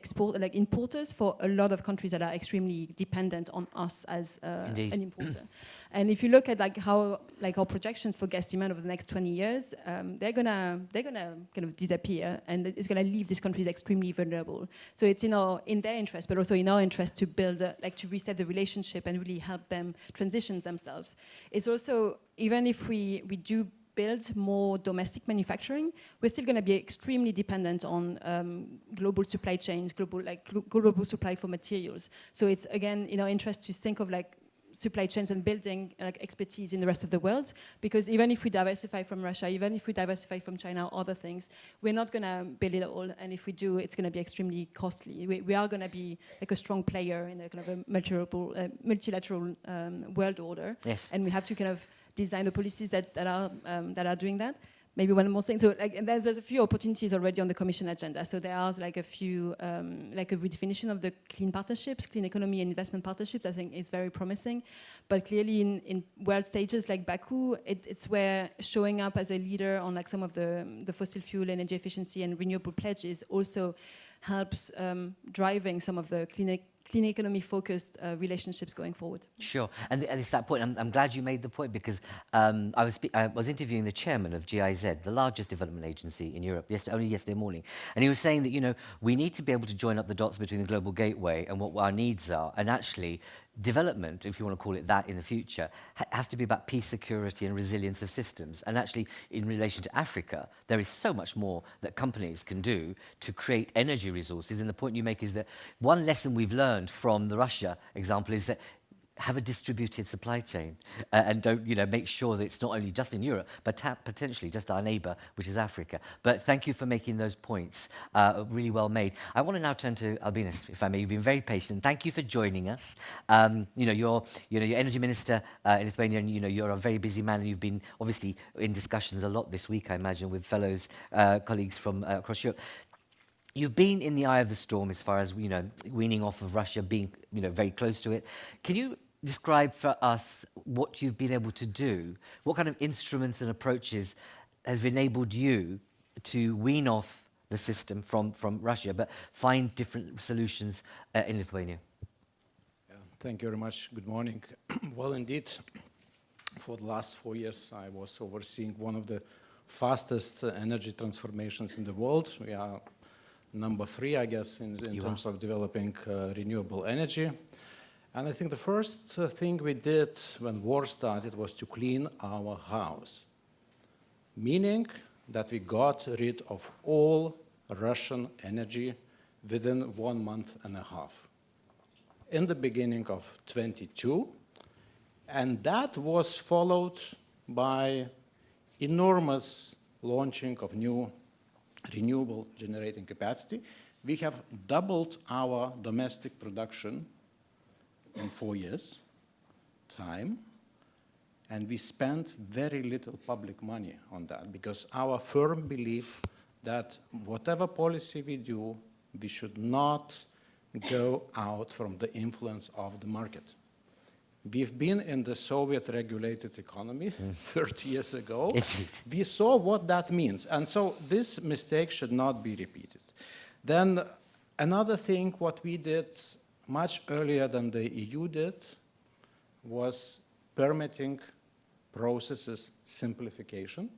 importers for a lot of countries that are extremely dependent on us as an importer. And if you look at like how like our projections for gas demand over the next 20 years, they're gonna kind of disappear, and it's gonna leave these countries extremely vulnerable. So it's in their interest, but also in our interest to build to reset the relationship and really help them transition themselves. It's also, even if we do build more domestic manufacturing, we're still going to be extremely dependent on global supply chains, global supply for materials. So it's, again, in our interest to think of like supply chains and building like expertise in the rest of the world, because even if we diversify from Russia, even if we diversify from China or other things, we're not going to build it all, and if we do, it's going to be extremely costly. We are going to be like a strong player in a kind of a multilateral world order, yes. And we have to kind of design the policies that are doing that. Maybe one more thing. So, like, and there's a few opportunities already on the Commission agenda. So there are like a few, like a redefinition of the clean partnerships, clean economy and investment partnerships. I think is very promising. But clearly, in world stages like Baku, it's where showing up as a leader on like some of the fossil fuel, energy efficiency, and renewable pledges also helps driving some of the clean economy focused relationships going forward. Sure, and it's that point. I'm glad you made the point, because I was interviewing the chairman of GIZ, the largest development agency in Europe, only yesterday morning, and he was saying that we need to be able to join up the dots between the global gateway and what our needs are, and actually development, if you want to call it that in the future, has to be about peace, security and resilience of systems. And actually, in relation to Africa, there is so much more that companies can do to create energy resources. And the point you make is that one lesson we've learned from the Russia example is that have a distributed supply chain and don't, make sure that it's not only just in Europe, but potentially just our neighbour, which is Africa. But thank you for making those points, really well made. I want to now turn to Albinas, if I may. You've been very patient. Thank you for joining us. You're energy minister in Lithuania, and you're a very busy man, and you've been obviously in discussions a lot this week, I imagine, with fellows, colleagues from across Europe. You've been in the eye of the storm as far as, weaning off of Russia, being, very close to it. Can you describe for us what you've been able to do? What kind of instruments and approaches has enabled you to wean off the system from Russia, but find different solutions in Lithuania? Yeah, thank you very much. Good morning. Well, indeed, for the last 4 years, I was overseeing one of the fastest energy transformations in the world. We are number 3, I guess, in terms of developing renewable energy. And I think the first thing we did when war started was to clean our house, meaning that we got rid of all Russian energy within 1.5 months in the beginning of 22. And that was followed by enormous launching of new renewable generating capacity. We have doubled our domestic production in 4 years' time, and we spent very little public money on that, because our firm belief that whatever policy we do, we should not go out from the influence of the market. We've been in the Soviet regulated economy 30 years ago. Indeed. We saw what that means, and so this mistake should not be repeated. Then another thing, what we did much earlier than the EU did, was permitting processes simplification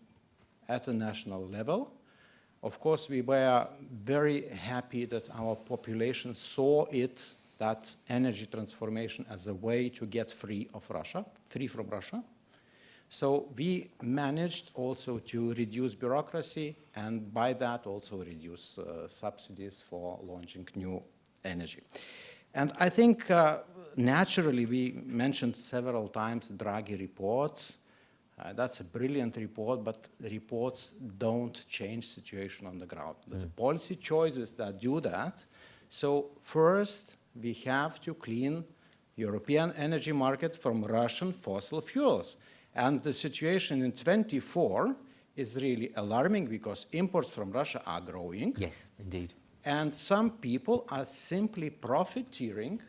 at a national level. Of course, we were very happy that our population saw that energy transformation as a way to get free from Russia. So we managed also to reduce bureaucracy, and by that also reduce subsidies for launching new energy. And I think naturally we mentioned several times the Draghi report. That's a brilliant report, but the reports don't change situation on the ground. There's a policy choices that do that. So first, we have to clean European energy market from Russian fossil fuels. And the situation in 24 is really alarming because imports from Russia are growing. Yes, indeed. And some people are simply profiteering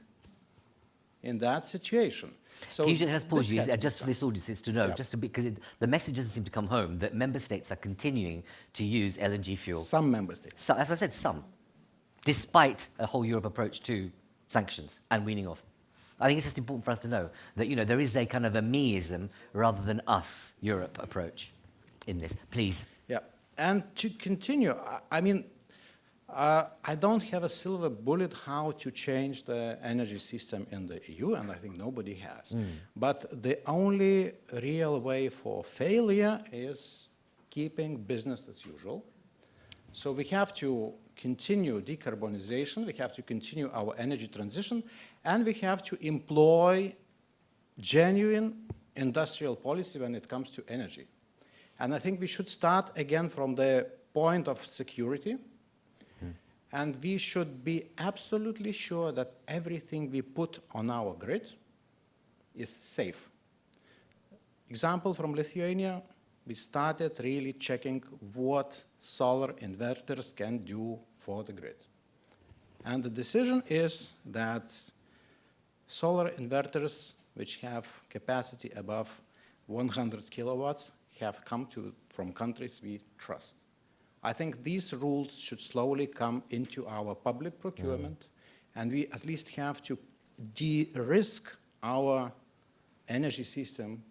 in that situation. So can you just pause you, this just for this audience to know, just to because the message doesn't seem to come home that member states are continuing to use LNG fuel. Some member states. So, as I said, some, despite a whole Europe approach to sanctions and weaning off. I think it's just important for us to know that, you know, there is a kind of a meism rather than us, Europe approach in this. Please. Yeah, and to continue, I mean, I don't have a silver bullet how to change the energy system in the EU, and I think nobody has. But the only real way for failure is keeping business as usual. So we have to continue decarbonisation, we have to continue our energy transition, and we have to employ genuine industrial policy when it comes to energy. And I think we should start again from the point of security. And we should be absolutely sure that everything we put on our grid is safe. Example from Lithuania, we started really checking what solar inverters can do for the grid. And the decision is that solar inverters which have capacity above 100 kilowatts have come from countries we trust. I think these rules should slowly come into our public procurement, and we at least have to de-risk our energy system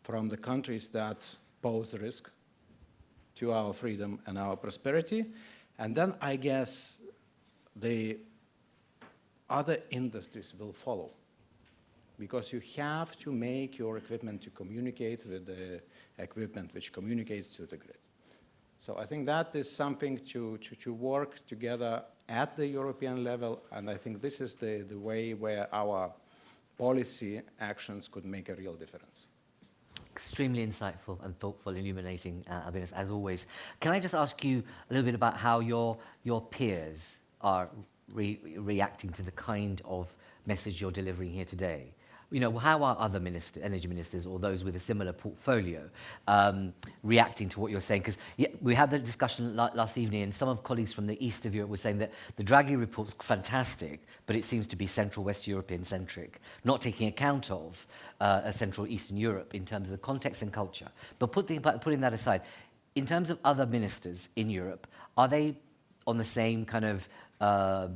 from the countries that pose risk to our freedom and our prosperity. And then I guess the other industries will follow, because you have to make your equipment to communicate with the equipment which communicates to the grid. So I think that is something to work together at the European level, and I think this is the way where our policy actions could make a real difference. Extremely insightful and thoughtful, illuminating, Albinas, as always. Can I just ask you a little bit about how your peers are reacting to the kind of message you're delivering here today? You know, how are other energy ministers or those with a similar portfolio reacting to what you're saying? Because we had the discussion last evening, and some of colleagues from the east of Europe were saying that the Draghi report's fantastic, but it seems to be Central West European centric, not taking account of Central Eastern Europe in terms of the context and culture. But putting that aside, in terms of other ministers in Europe, are they on the same kind of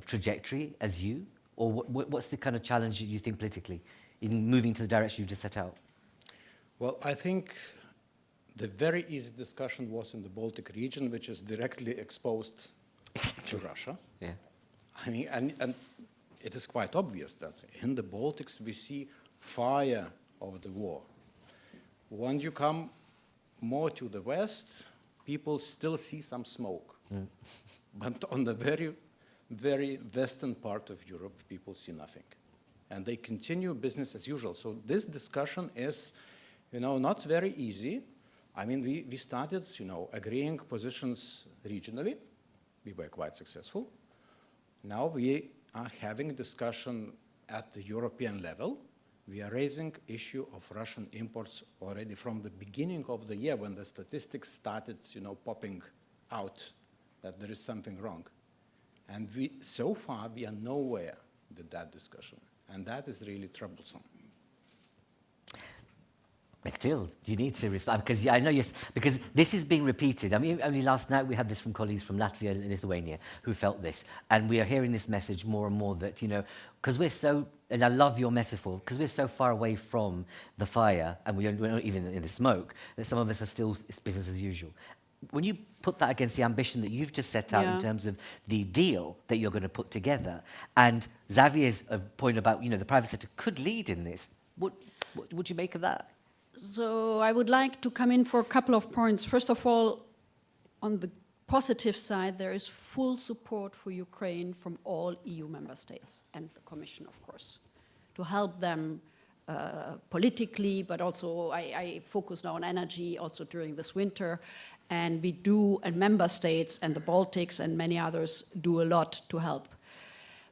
trajectory as you? Or what's the kind of challenge you think politically in moving to the direction you just set out? Well, I think the very easy discussion was in the Baltic region, which is directly exposed to Russia. Yeah. I mean, and it is quite obvious that in the Baltics we see fire of the war. When you come more to the west, people still see some smoke. But on the very, very western part of Europe, people see nothing. And they continue business as usual. So this discussion is, you know, not very easy. I mean, we started, you know, agreeing positions regionally. We were quite successful. Now we are having a discussion at the European level. We are raising issue of Russian imports already from the beginning of the year when the statistics started, you know, popping out that there is something wrong. And so far we are nowhere with that discussion. And that is really troublesome. Mathilde, you need to respond, because I know because this is being repeated. I mean, only last night we had this from colleagues from Latvia and Lithuania who felt this. And we are hearing this message more and more that, you know, because we're so, and I love your metaphor, because we're so far away from the fire and we're not even in the smoke, that some of us are still, it's business as usual. When you put that against the ambition that you've just set out in terms of the deal that you're going to put together, and Xavier's point about, you know, the private sector could lead in this, what would you make of that? So I would like to come in for a couple of points. First of all, on the positive side, there is full support for Ukraine from all EU member states and the Commission, of course, to help them politically, but also I focus now on energy also during this winter. And we do, and member states and the Baltics and many others do a lot to help.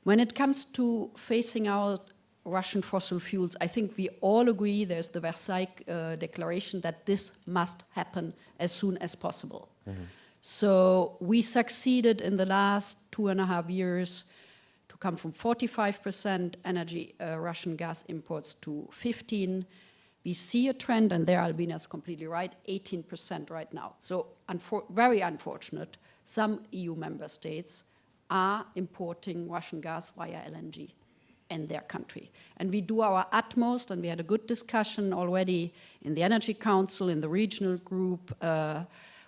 When it comes to phasing out Russian fossil fuels, I think we all agree, there's the Versailles Declaration, that this must happen as soon as possible. Mm-hmm. So we succeeded in the last 2.5 years to come from 45% energy Russian gas imports to 15%. We see a trend, and there Albina is completely right, 18% right now. So very unfortunate, some EU member states are importing Russian gas via LNG in their country. And we do our utmost, and we had a good discussion already in the Energy Council, in the regional group.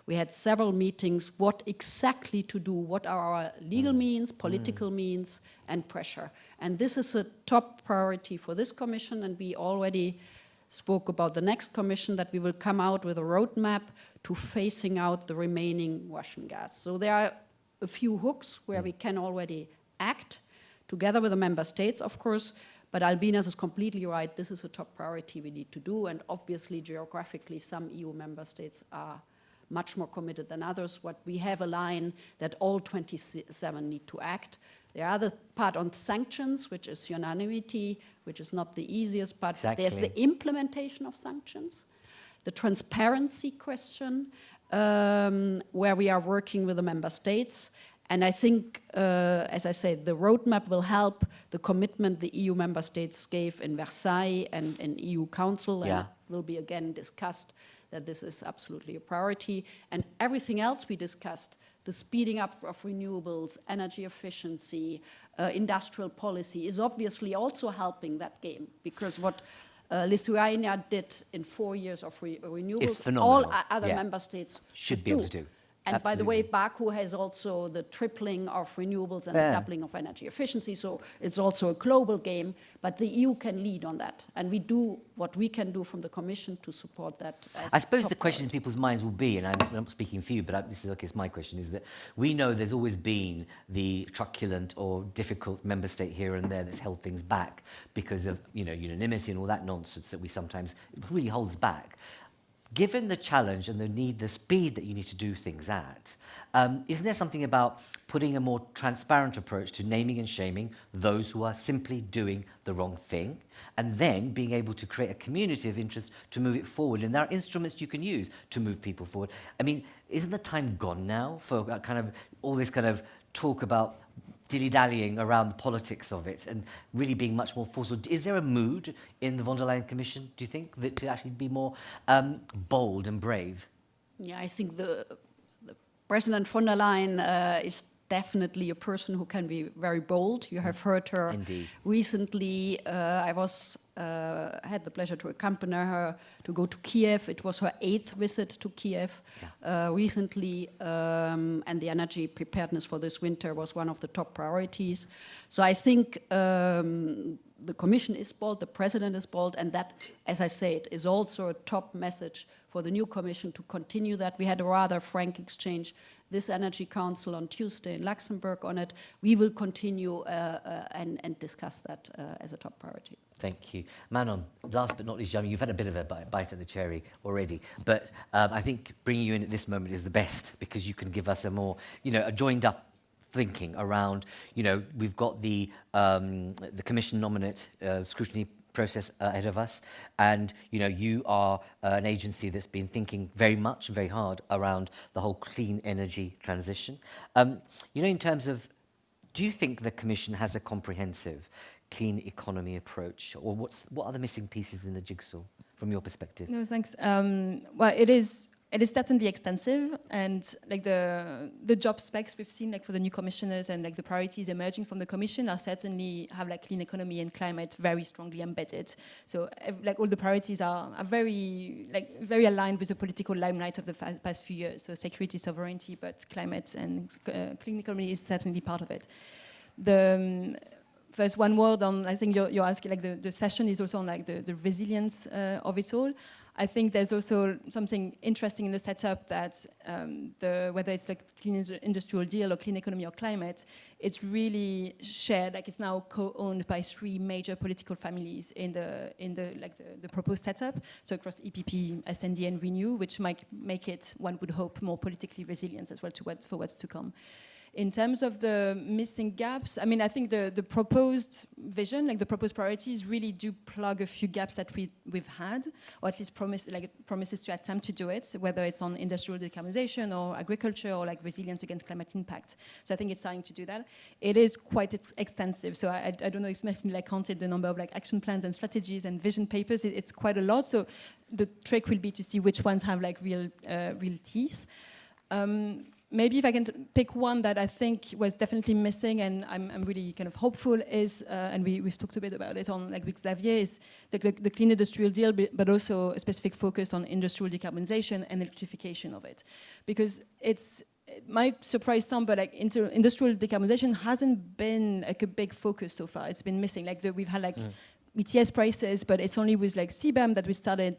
We had several meetings, what exactly to do, what are our legal means, political means, and pressure. And this is a top priority for this Commission, and we already spoke about the next Commission, that we will come out with a roadmap to phasing out the remaining Russian gas. So there are a few hooks where we can already act, together with the member states, of course, but Albinas is completely right, this is a top priority we need to do, and obviously geographically some EU member states are much more committed than others. What we have a line that all 27 need to act. The other part on sanctions, which is unanimity, which is not the easiest part. Exactly. There's the implementation of sanctions, the transparency question, where we are working with the member states. And I think, as I said, the roadmap will help the commitment the EU member states gave in Versailles and in EU Council, and it will be again discussed that this is absolutely a priority. And everything else we discussed, the speeding up of renewables, energy efficiency, industrial policy, is obviously also helping that game, because what Lithuania did in 4 years of renewables, all other member states should be able to do. And Absolutely. by the way, Baku has also the tripling of renewables and the doubling of energy efficiency, so it's also a global game, but the EU can lead on that. And we do what we can do from the Commission to support that. As I suppose the question in people's minds will be, and I'm not speaking for you, but this is my question, is that we know there's always been the truculent or difficult member state here and there that's held things back because of unanimity and all that nonsense that we sometimes, it really holds back. Given the challenge and the speed that you need to do things at, isn't there something about putting a more transparent approach to naming and shaming those who are simply doing the wrong thing, and then being able to create a community of interest to move it forward? And there are instruments you can use to move people forward. I mean, isn't the time gone now for kind of all this kind of talk about dilly-dallying around the politics of it and really being much more forceful? Is there a mood in the von der Leyen Commission, do you think, that to actually be more bold and brave? Yeah, I think the President von der Leyen is definitely a person who can be very bold. You have heard her. Indeed. Recently. I had the pleasure to accompany her to go to Kiev. It was her 8th visit to Kiev recently, and the energy preparedness for this winter was one of the top priorities. So I think the Commission is bold, the President is bold, and that, as I said, is also a top message for the new Commission to continue that. We had a rather frank exchange this Energy Council on Tuesday in Luxembourg on it. We will continue and discuss that as a top priority. Thank you. Manon, last but not least, you've had a bit of a bite at the cherry already, but I think bringing you in at this moment is the best, because you can give us a more, a joined up thinking around, we've got the Commission nominate scrutiny process ahead of us, and you are an agency that's been thinking very much, very hard around the whole clean energy transition. In terms of, do you think the Commission has a comprehensive clean economy approach, or what are the missing pieces in the jigsaw from your perspective? No, thanks. Well, it is certainly extensive, and like the job specs we've seen, like for the new commissioners, and like the priorities emerging from the Commission are certainly have like clean economy and climate very strongly embedded. So like all the priorities are very aligned with the political limelight of the past few years. So security, sovereignty, but climate and clean economy is certainly part of it. first, one word on, I think you're asking, like the session is also on like the resilience of it all. I think there's also something interesting in the setup that whether it's like clean industrial deal or clean economy or climate, it's really shared, like it's now co-owned by 3 major political families in the proposed setup. So across EPP, SND and Renew, which might make it, one would hope, more politically resilient as well for what's to come. In terms of the missing gaps, I mean, I think the proposed vision, like the proposed priorities, really do plug a few gaps that we've had, or at least promises to attempt to do it, whether it's on industrial decarbonization or agriculture or like resilience against climate impact. So I think it's starting to do that. It is quite extensive. So I don't know if Matthew like counted the number of like action plans and strategies and vision papers. It's quite a lot. So the trick will be to see which ones have like real teeth. Maybe if I can pick one that I think was definitely missing, and I'm really kind of hopeful, is, and we've talked a bit about it on like with Xavier, is the clean industrial deal, but also a specific focus on industrial decarbonization and electrification of it. Because it might surprise some, but like industrial decarbonization hasn't been like a big focus so far. It's been missing. Like we've had like ETS prices, but it's only with like CBAM that we started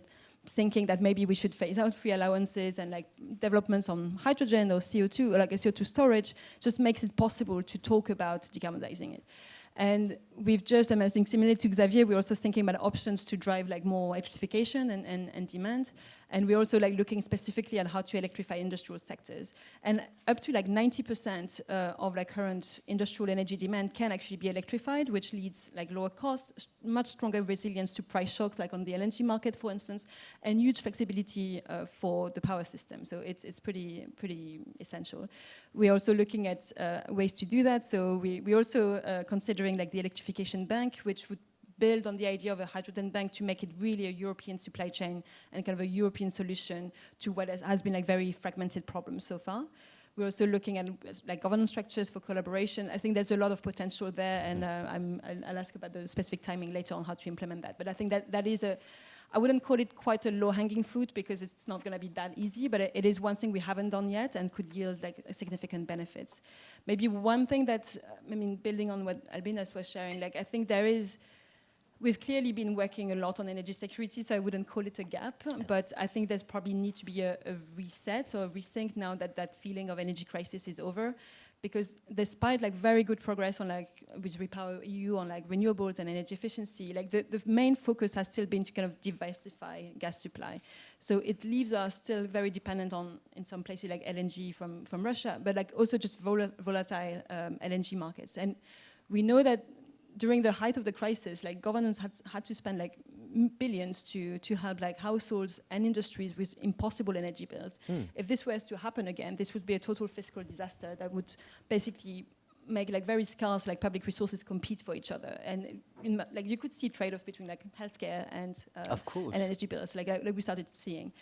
thinking that maybe we should phase out free allowances, and like developments on hydrogen or CO2, or like a CO2 storage, just makes it possible to talk about decarbonizing it. And we've just, I think similarly to Xavier, we're also thinking about options to drive like more electrification and demand. And we're also like looking specifically at how to electrify industrial sectors. And up to like 90% of like current industrial energy demand can actually be electrified, which leads like lower cost, much stronger resilience to price shocks, like on the LNG market, for instance, and huge flexibility for the power system. So it's pretty essential. We're also looking at ways to do that. So we also considering like the Electrification Bank, which would build on the idea of a hydrogen bank to make it really a European supply chain and kind of a European solution to what has been like very fragmented problems so far. We're also looking at like governance structures for collaboration. I think there's a lot of potential there, and I'll ask about the specific timing later on how to implement that. But I think that is I wouldn't call it quite a low-hanging fruit because it's not going to be that easy, but it is one thing we haven't done yet and could yield like significant benefits. Maybe one thing that, I mean, building on what Albinas was sharing, like I think we've clearly been working a lot on energy security, so I wouldn't call it a gap, but I think there's probably need to be a reset or a rethink now that that feeling of energy crisis is over. Because despite like very good progress on like with Repower EU on like renewables and energy efficiency, like the main focus has still been to kind of diversify gas supply. So it leaves us still very dependent on, in some places like LNG from Russia, but like also just volatile LNG markets. And we know that during the height of the crisis, like governments had to spend like billions to help like households and industries with impossible energy bills. If this was to happen again, this would be a total fiscal disaster that would basically make like very scarce like public resources compete for each other. And like you could see trade-off between like healthcare and energy bills, like we started seeing.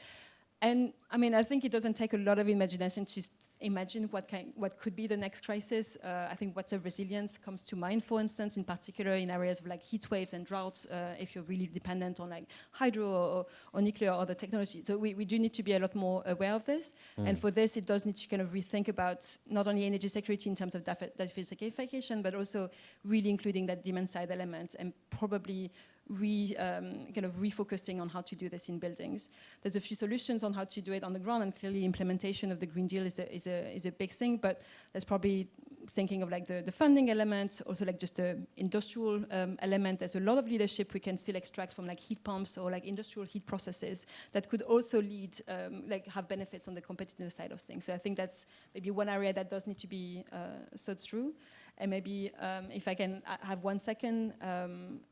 And I mean, I think it doesn't take a lot of imagination to imagine what could be the next crisis. I think water resilience comes to mind, for instance, in particular in areas of like heat waves and droughts, if you're really dependent on like hydro or nuclear or other technology. So we do need to be a lot more aware of this. And for this, it does need to kind of rethink about not only energy security in terms of diversification, but also really including that demand side element and probably kind of refocusing on how to do this in buildings. There's a few solutions on how to do it on the ground, and clearly implementation of the Green Deal is a big thing, but there's probably thinking of like the funding element, also like just the industrial element. There's a lot of leadership we can still extract from like heat pumps or like industrial heat processes that could also lead, like have benefits on the competitiveness side of things. So I think that's maybe one area that does need to be thought through. And maybe if I can have 1 second,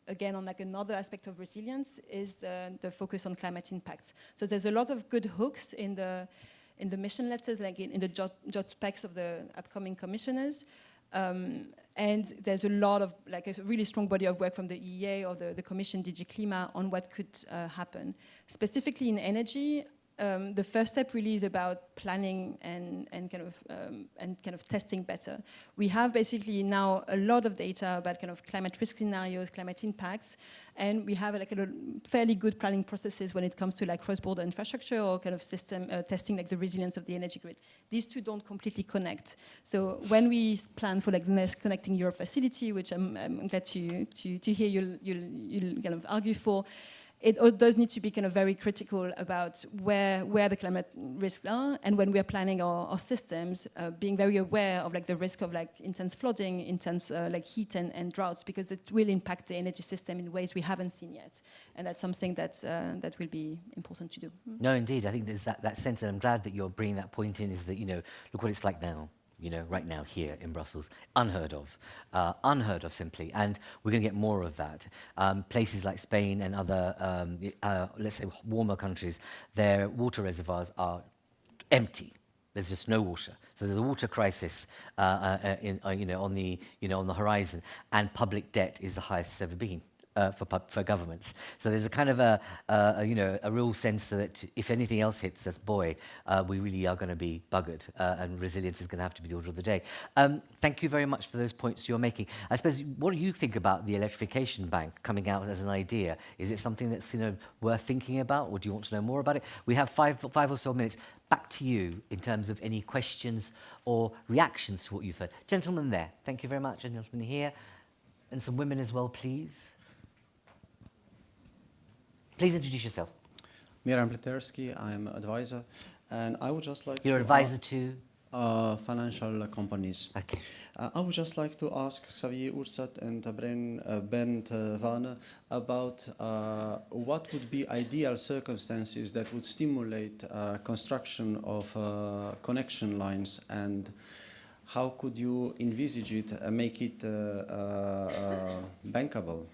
again, on like another aspect of resilience is the focus on climate impacts. So there's a lot of good hooks in the mission letters, like in the job specs of the upcoming commissioners. And there's a lot of, like a really strong body of work from the EEA or the Commission DG Klima on what could happen. Specifically in energy, the first step really is about planning and kind of testing better. We have basically now a lot of data about kind of climate risk scenarios, climate impacts, and we have like a fairly good planning processes when it comes to like cross-border infrastructure or kind of system testing like the resilience of the energy grid. These two don't completely connect. So when we plan for like the next Connecting Europe facility, which I'm glad to hear you'll kind of argue for, it does need to be kind of very critical about where the climate risks are, and when we are planning our systems, being very aware of like the risk of like intense flooding, intense like heat and droughts, because it will impact the energy system in ways we haven't seen yet, and that's something that will be important to do. No, indeed, I think there's that sense, and I'm glad that you're bringing that point in, is that, you know, look what it's like now. You know, right now here in Brussels, unheard of simply, and we're going to get more of that. Places like Spain and other, let's say, warmer countries, their water reservoirs are empty. There's just no water. So there's a water crisis, on the horizon, and public debt is the highest it's ever been. For governments. So there's a kind of a real sense that if anything else hits us, boy, we really are going to be buggered, and resilience is going to have to be the order of the day. Thank you very much for those points you're making. I suppose, what do you think about the Electrification Bank coming out as an idea? Is it something that's, you know, worth thinking about, or do you want to know more about it? We have five or so minutes. Back to you in terms of any questions or reactions to what you've heard. Gentlemen there, thank you very much. And gentlemen here, and some women as well, please. Please introduce yourself. Miran Pletersky, I'm an advisor, and I would just like You're to advisor to? Financial companies. Okay. I would just like to ask Xavier Ursat and Bernd Warne about what would be ideal circumstances that would stimulate construction of connection lines, and how could you envisage it, make it bankable,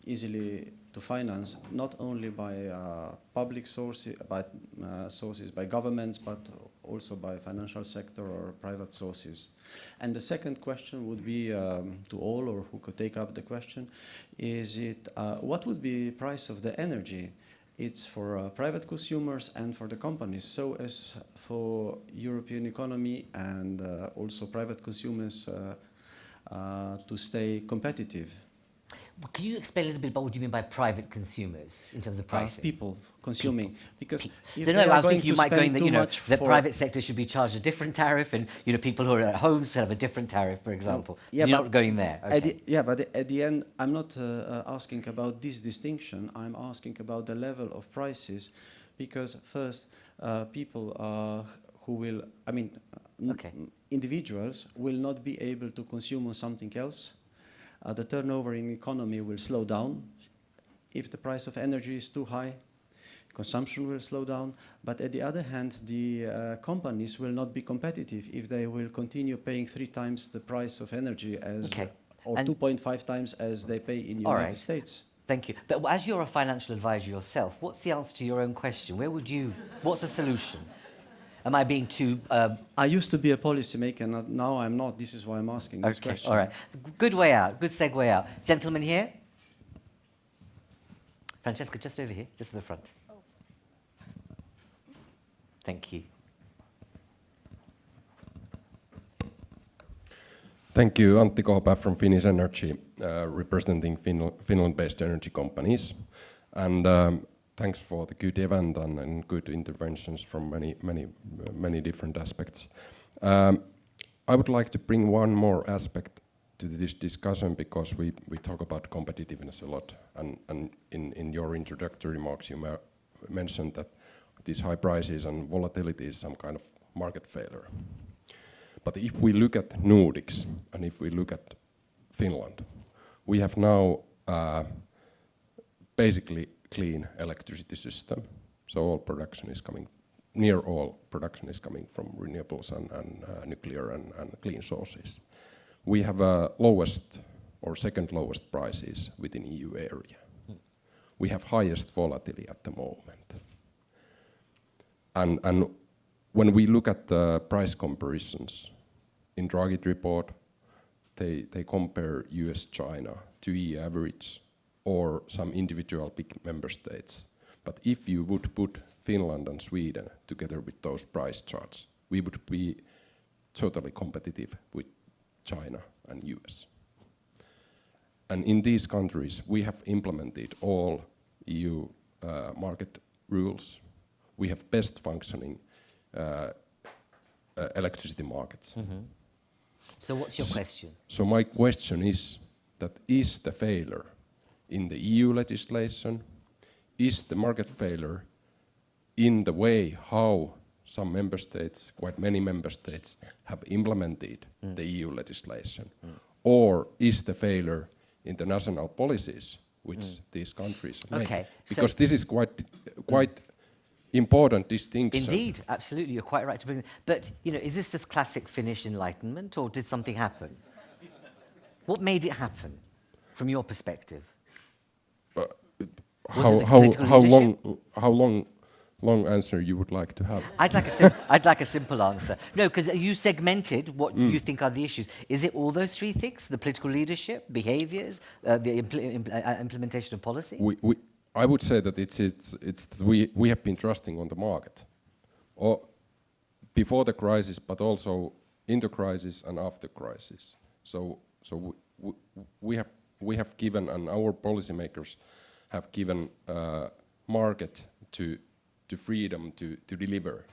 easily to finance, not only by public sources, by governments, but also by financial sector or private sources. And the second question would be to all, or who could take up the question, is it what would be the price of the energy? It's for private consumers and for the companies, so as for European economy and also private consumers to stay competitive. Can you explain a little bit about what you mean by private consumers in terms of pricing? People consuming, people. Because if so they no, are I was going thinking you to might go in spend that, too you know, much the for private sector should be charged a different tariff, and, you know, people who are at home should have a different tariff, for example. Yeah, You're not going there. Okay. But at the end, I'm not asking about this distinction. I'm asking about the level of prices, because first, people who will, individuals will not be able to consume on something else. The turnover in economy will slow down. If the price of energy is too high, consumption will slow down. But at the other hand, the companies will not be competitive if they will continue paying 3 times the price of energy as, or 2.5 times as they pay in the United States. Thank you. But as you're a financial advisor yourself, what's the answer to your own question? What's the solution? Am I being too... I used to be a policymaker, now I'm not. This is why I'm asking this question. All right. Good way out. Good segue out. Gentleman here. Francesca, just over here, just to the front. Oh. Thank you. Thank you. Antti Kohopa from Finnish Energy, representing Finland-based energy companies. And thanks for the good event and good interventions from many different aspects. I would like to bring one more aspect to this discussion, because we talk about competitiveness a lot, and in your introductory remarks you mentioned that these high prices and volatility is some kind of market failure. But if we look at Nordics and if we look at Finland, we have now basically clean electricity system. So all production is coming, near all production is coming from renewables and nuclear and clean sources. We have lowest or second lowest prices within EU area. We have highest volatility at the moment. And when we look at the price comparisons, in Draghi report, they compare US-China to EU average or some individual big member states. But if you would put Finland and Sweden together with those price charts, we would be totally competitive with China and US. And in these countries, we have implemented all EU market rules. We have best functioning electricity markets. Mm-hmm. So what's your question? So my question is that is the failure in the EU legislation, is the market failure in the way how some member states, quite many member states, have implemented the EU legislation, or is the failure in the national policies which these countries have made? Because this is quite important distinction. Indeed, absolutely, you're quite right to bring it. But is this just classic Finnish enlightenment, or did something happen? What made it happen, from your perspective? How long answer you would like to have? I'd like a simple answer. No, because you segmented what you think are the issues. Is it all those three things? The political leadership, behaviours, the implementation of policy? I would say that we have been trusting on the market, or before the crisis, but also in the crisis and after crisis. So we have given, and our policymakers have given market to freedom to deliver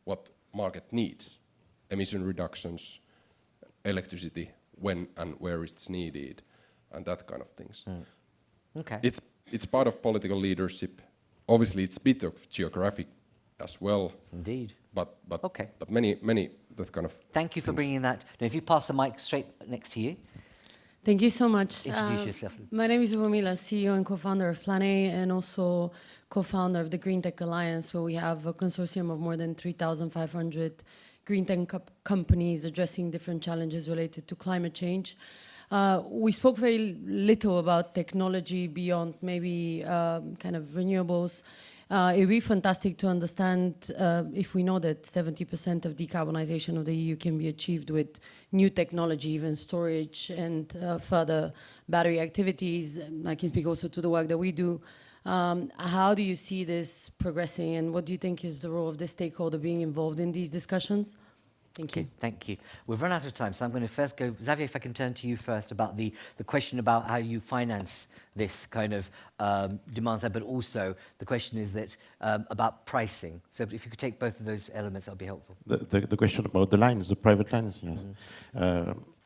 what market needs, emission reductions, electricity, when and where it's needed, and that kind of things. It's part of political leadership. Obviously, it's a bit of geographic as well. Indeed. But many that kind of. Thank you for bringing that. Now, if you pass the mic straight next to you. Thank you so much. Introduce yourself. My name is Uvomila, CEO and co-founder of Plan A, and also co-founder of the Green Tech Alliance, where we have a consortium of more than 3,500 green tech companies addressing different challenges related to climate change. We spoke very little about technology beyond maybe kind of renewables. It would be fantastic to understand if we know that 70% of decarbonisation of the EU can be achieved with new technology, even storage and further battery activities. I can speak also to the work that we do. How do you see this progressing, and what do you think is the role of the stakeholder being involved in these discussions? Thank you. Thank you. We've run out of time, so I'm going to first go, Xavier, if I can turn to you first about the question about how you finance this kind of demand side, but also the question is that about pricing. So if you could take both of those elements, that would be helpful. The question about the lines, the private lines, yes.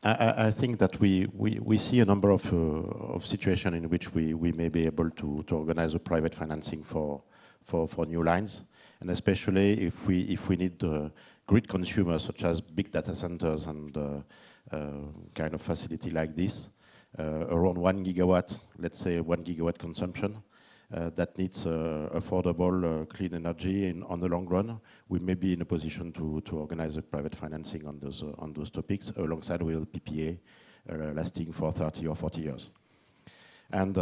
I think that we see a number of situations in which we may be able to organize a private financing for new lines, and especially if we need grid consumers such as big data centers and kind of facility like this, around 1 gigawatt, let's say 1 gigawatt consumption, that needs affordable clean energy on the long run, we may be in a position to organize a private financing on those topics alongside with PPA lasting for 30 or 40 years. And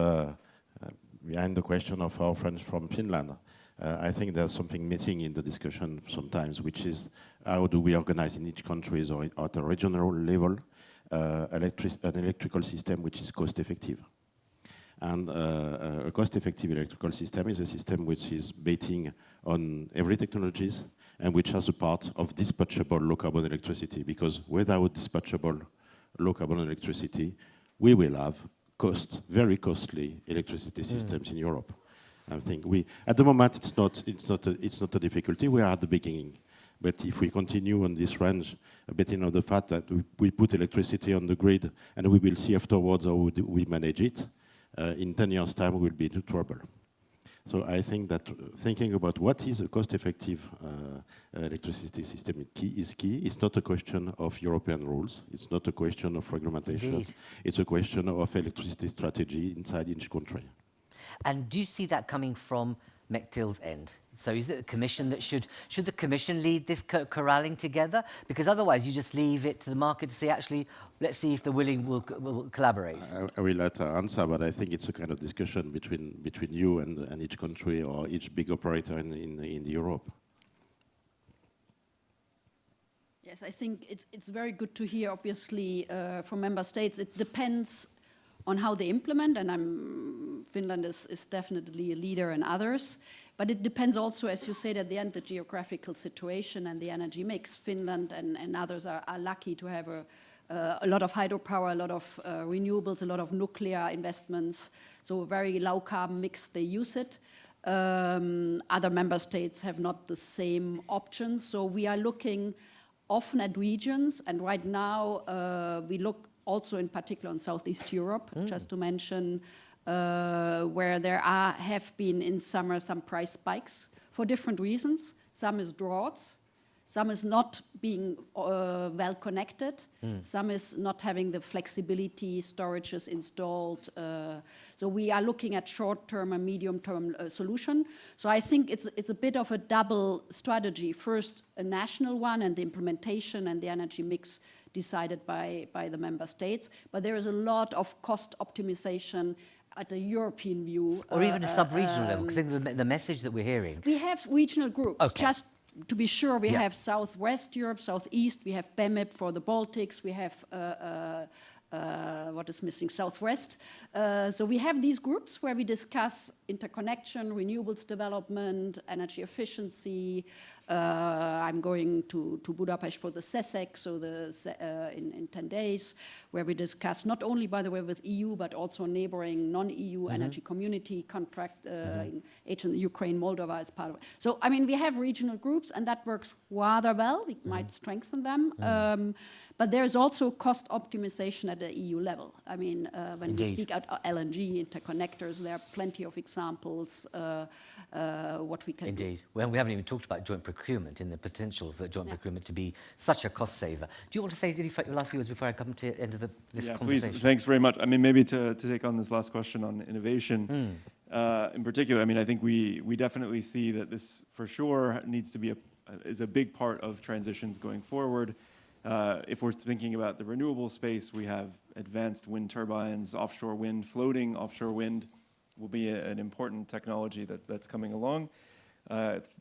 behind the question of our friends from Finland, I think there's something missing in the discussion sometimes, which is how do we organize in each country or at a regional level an electrical system which is cost effective. And a cost-effective electrical system is a system which is betting on every technologies and which has a part of dispatchable low-carbon electricity, because without dispatchable low-carbon electricity, we will have very costly electricity systems in Europe. I think at the moment it's not a difficulty. We are at the beginning, but if we continue on this range, betting on the fact that we put electricity on the grid and we will see afterwards how we manage it, in 10 years' time we will be into trouble. So I think that thinking about what is a cost-effective electricity system is key. It's not a question of European rules. It's not a question of regulation. Indeed. It's a question of electricity strategy inside each country. And do you see that coming from Mechtil's end? So is it the Commission that should the Commission lead this corralling together? Because otherwise you just leave it to the market to say, actually, let's see if the willing will collaborate. I will let her answer, but I think it's a kind of discussion between you and each country or each big operator in Europe. Yes, I think it's very good to hear, obviously, from member states. It depends on how they implement, and I'm Finland is definitely a leader in others. But it depends also, as you said at the end, the geographical situation and the energy mix. Finland and others are lucky to have a lot of hydropower, a lot of renewables, a lot of nuclear investments. So a very low carbon mix, they use it. Other member states have not the same options. So we are looking often at regions. And right now we look also in particular in Southeast Europe, just to mention, where there have been in summer some price spikes for different reasons. Some is droughts, some is not being well connected, some is not having the flexibility, storages installed. So we are looking at short-term and medium-term solution. So I think it's a bit of a double strategy. First, a national one and the implementation and the energy mix decided by the member states. But there is a lot of cost optimization at a European view. Or even a sub-regional level, because the message that we're hearing... We have regional groups, just to be sure. We have Southwest Europe, Southeast, we have BEMIP for the Baltics, we have, what is missing, Southwest. So we have these groups where we discuss interconnection, renewables development, energy efficiency. I'm going to Budapest for the CESEC, so in 10 days, where we discuss not only, by the way, with EU, but also neighboring non-EU energy community contract in Ukraine, Moldova is part of it. So, I mean, we have regional groups, and that works rather well. We might strengthen them. But there's also cost optimization at the EU level. I mean, when we speak about LNG interconnectors, there are plenty of examples what we can do. Indeed. Well, we haven't even talked about joint procurement and the potential for joint procurement to be such a cost saver. Do you want to say any last few words before I come to the end of this conversation? Please. Thanks very much. I mean, maybe to take on this last question on innovation, in particular, I mean, I think we definitely see that this, for sure, needs to be is a big part of transitions going forward. If we're thinking about the renewable space, we have advanced wind turbines, offshore wind, floating offshore wind will be an important technology that's coming along.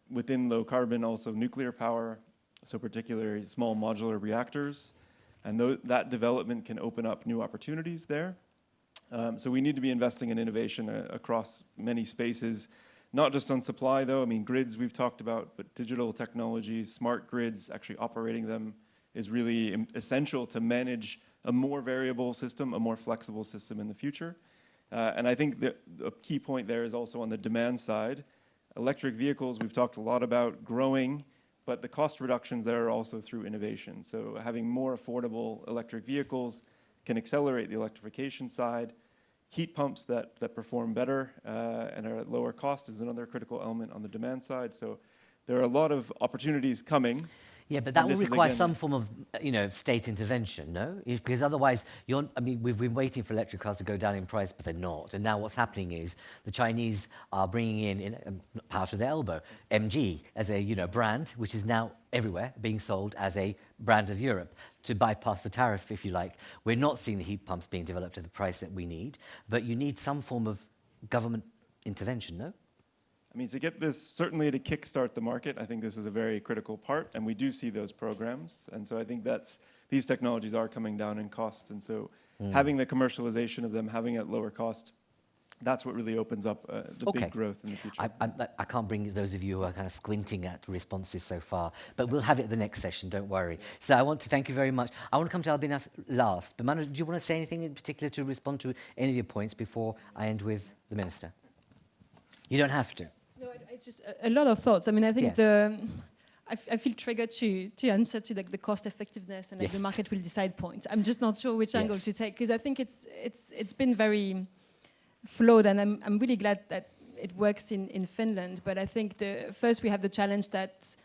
Within low carbon, also nuclear power, so particularly small modular reactors. And that development can open up new opportunities there. So we need to be investing in innovation across many spaces, not just on supply though. I mean, grids we've talked about, but digital technologies, smart grids, actually operating them is really essential to manage a more variable system, a more flexible system in the future. And I think the key point there is also on the demand side. Electric vehicles, we've talked a lot about growing, but the cost reductions there are also through innovation. So having more affordable electric vehicles can accelerate the electrification side. Heat pumps that perform better and are at lower cost is another critical element on the demand side. So there are a lot of opportunities coming. Yeah, but that will require some form of, state intervention, no? Because otherwise, we've been waiting for electric cars to go down in price, but they're not. And now what's happening is the Chinese are bringing in power to their elbow, MG as a brand, which is now everywhere being sold as a brand of Europe to bypass the tariff, if you like. We're not seeing the heat pumps being developed at the price that we need, but you need some form of government intervention, no? I mean, to get this, certainly to kickstart the market, I think this is a very critical part, and we do see those programs. And so I think these technologies are coming down in cost. And so having the commercialization of them, having it at lower cost, that's what really opens up the big growth in the future. I can't bring those of you who are kind of squinting at responses so far, but we'll have it at the next session, don't worry. So I want to thank you very much. I want to come to Albina last, but Manu, do you want to say anything in particular to respond to any of your points before I end with the Minister? You don't have to. No, it's just a lot of thoughts. I mean, I think I feel triggered to answer to the cost effectiveness and the market will decide points. I'm just not sure which angle to take because I think it's been very flawed, and I'm really glad that it works in Finland. But I think first we have the challenge that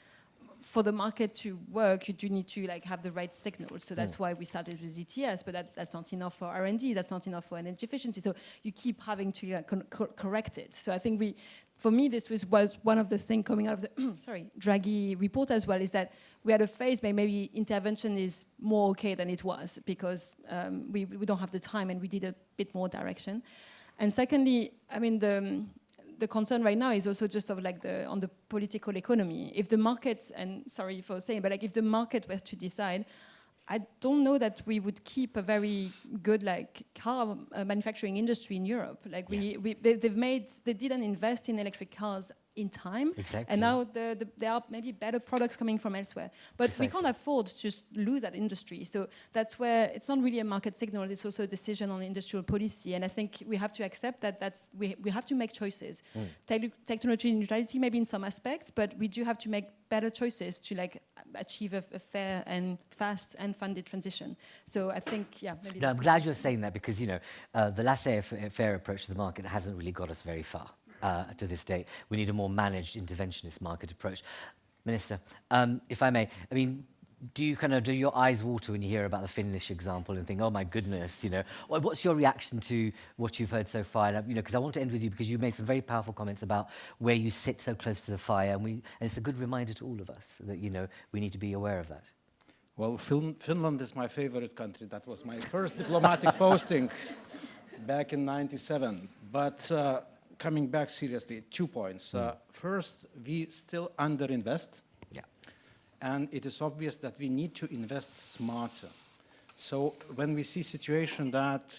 for the market to work, you do need to have the right signals. So that's why we started with ETS, but that's not enough for R&D. That's not enough for energy efficiency. So you keep having to correct it. So I think for me, this was one of the things coming out of the Draghi report as well, is that we had a phase where maybe intervention is more okay than it was because we don't have the time and we need a bit more direction. And secondly, I mean, the concern right now is also just on the political economy. If the market, and sorry for saying, but if the market were to decide, I don't know that we would keep a very good like car manufacturing industry in Europe. Like they didn't invest in electric cars in time, and now there are maybe better products coming from elsewhere. But we can't afford to just lose that industry. So that's where it's not really a market signal, it's also a decision on industrial policy. And I think we have to accept that we have to make choices. Technology neutrality maybe in some aspects, but we do have to make better choices to like achieve a fair and fast and funded transition. So I think, maybe. No, I'm glad you're saying that because, the laissez-faire approach to the market hasn't really got us very far. To this date. We need a more managed interventionist market approach. Minister, if I may, I mean, do your eyes water when you hear about the Finnish example and think, oh my goodness, what's your reaction to what you've heard so far? And, because I want to end with you because you made some very powerful comments about where you sit so close to the fire, and it's a good reminder to all of us that, we need to be aware of that. Well, Finland is my favorite country. That was my first diplomatic posting back in '97. But coming back seriously, 2 points. First, we still underinvest. Yeah. And it is obvious that we need to invest smarter. So when we see situation that,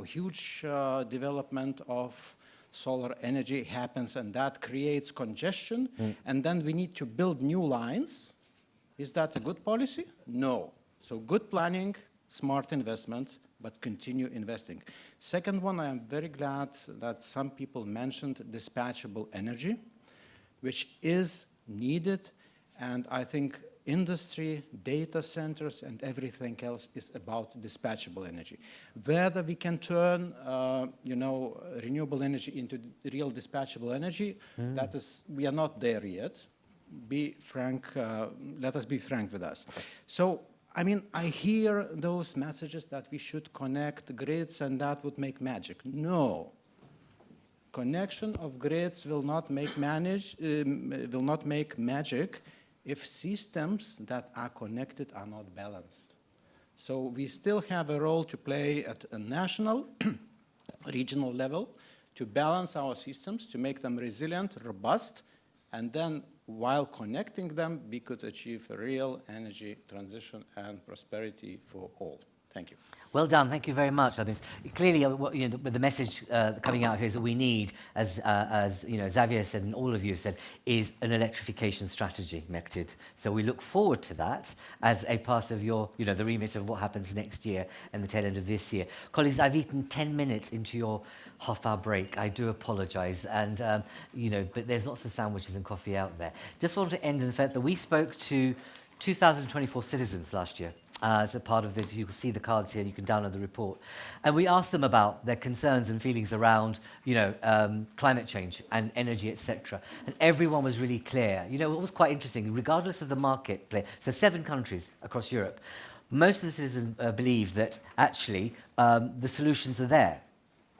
huge development of solar energy happens and that creates congestion, and then we need to build new lines, is that a good policy? No. So good planning, smart investment, but continue investing. Second one, I am very glad that some people mentioned dispatchable energy, which is needed, and I think industry, data centers, and everything else is about dispatchable energy. Whether we can turn, renewable energy into real dispatchable energy, that is, we are not there yet. Be frank, let us be frank with us. So, I mean, I hear those messages that we should connect grids and that would make magic. No. Connection of grids will not make magic if systems that are connected are not balanced. So we still have a role to play at a national, regional level to balance our systems, to make them resilient, robust, and then while connecting them, we could achieve a real energy transition and prosperity for all. Thank you. Well done. Thank you very much. I mean, clearly, the message coming out here is that we need, as Xavier said and all of you said, is an electrification strategy, MECTID. So we look forward to that as a part of your, the remit of what happens next year and the tail end of this year. Colleagues, I've eaten 10 minutes into your half-hour break. I do apologise, and but there's lots of sandwiches and coffee out there. Just want to end in the fact that we spoke to 2,024 citizens last year. As a part of this, you can see the cards here, you can download the report. And we asked them about their concerns and feelings around, climate change and energy, etc. And everyone was really clear. What was quite interesting, regardless of the marketplace, so 7 countries across Europe, most of the citizens believe that actually the solutions are there.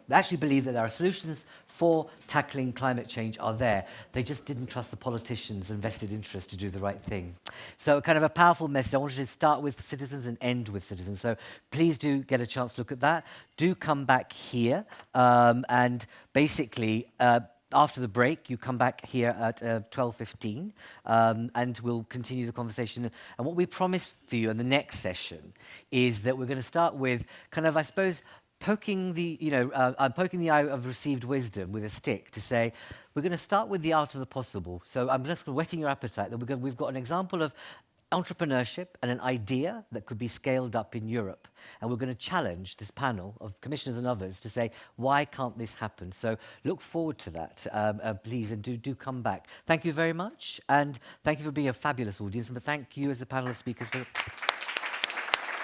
They actually believe that there are solutions for tackling climate change are there. They just didn't trust the politicians and vested interests to do the right thing. So kind of a powerful message. I wanted to start with citizens and end with citizens. So please do get a chance to look at that. Do come back here. And basically, after the break, you come back here at 12:15, and we'll continue the conversation. And what we promise for you in the next session is that we're going to start with kind of, I suppose, poking the eye of received wisdom with a stick to say, we're going to start with the art of the possible. So I'm just whetting your appetite that we've got an example of entrepreneurship and an idea that could be scaled up in Europe. And we're going to challenge this panel of commissioners and others to say, why can't this happen? So look forward to that, please, and do come back. Thank you very much, and thank you for being a fabulous audience, but thank you as a panel of speakers for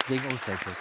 being also good.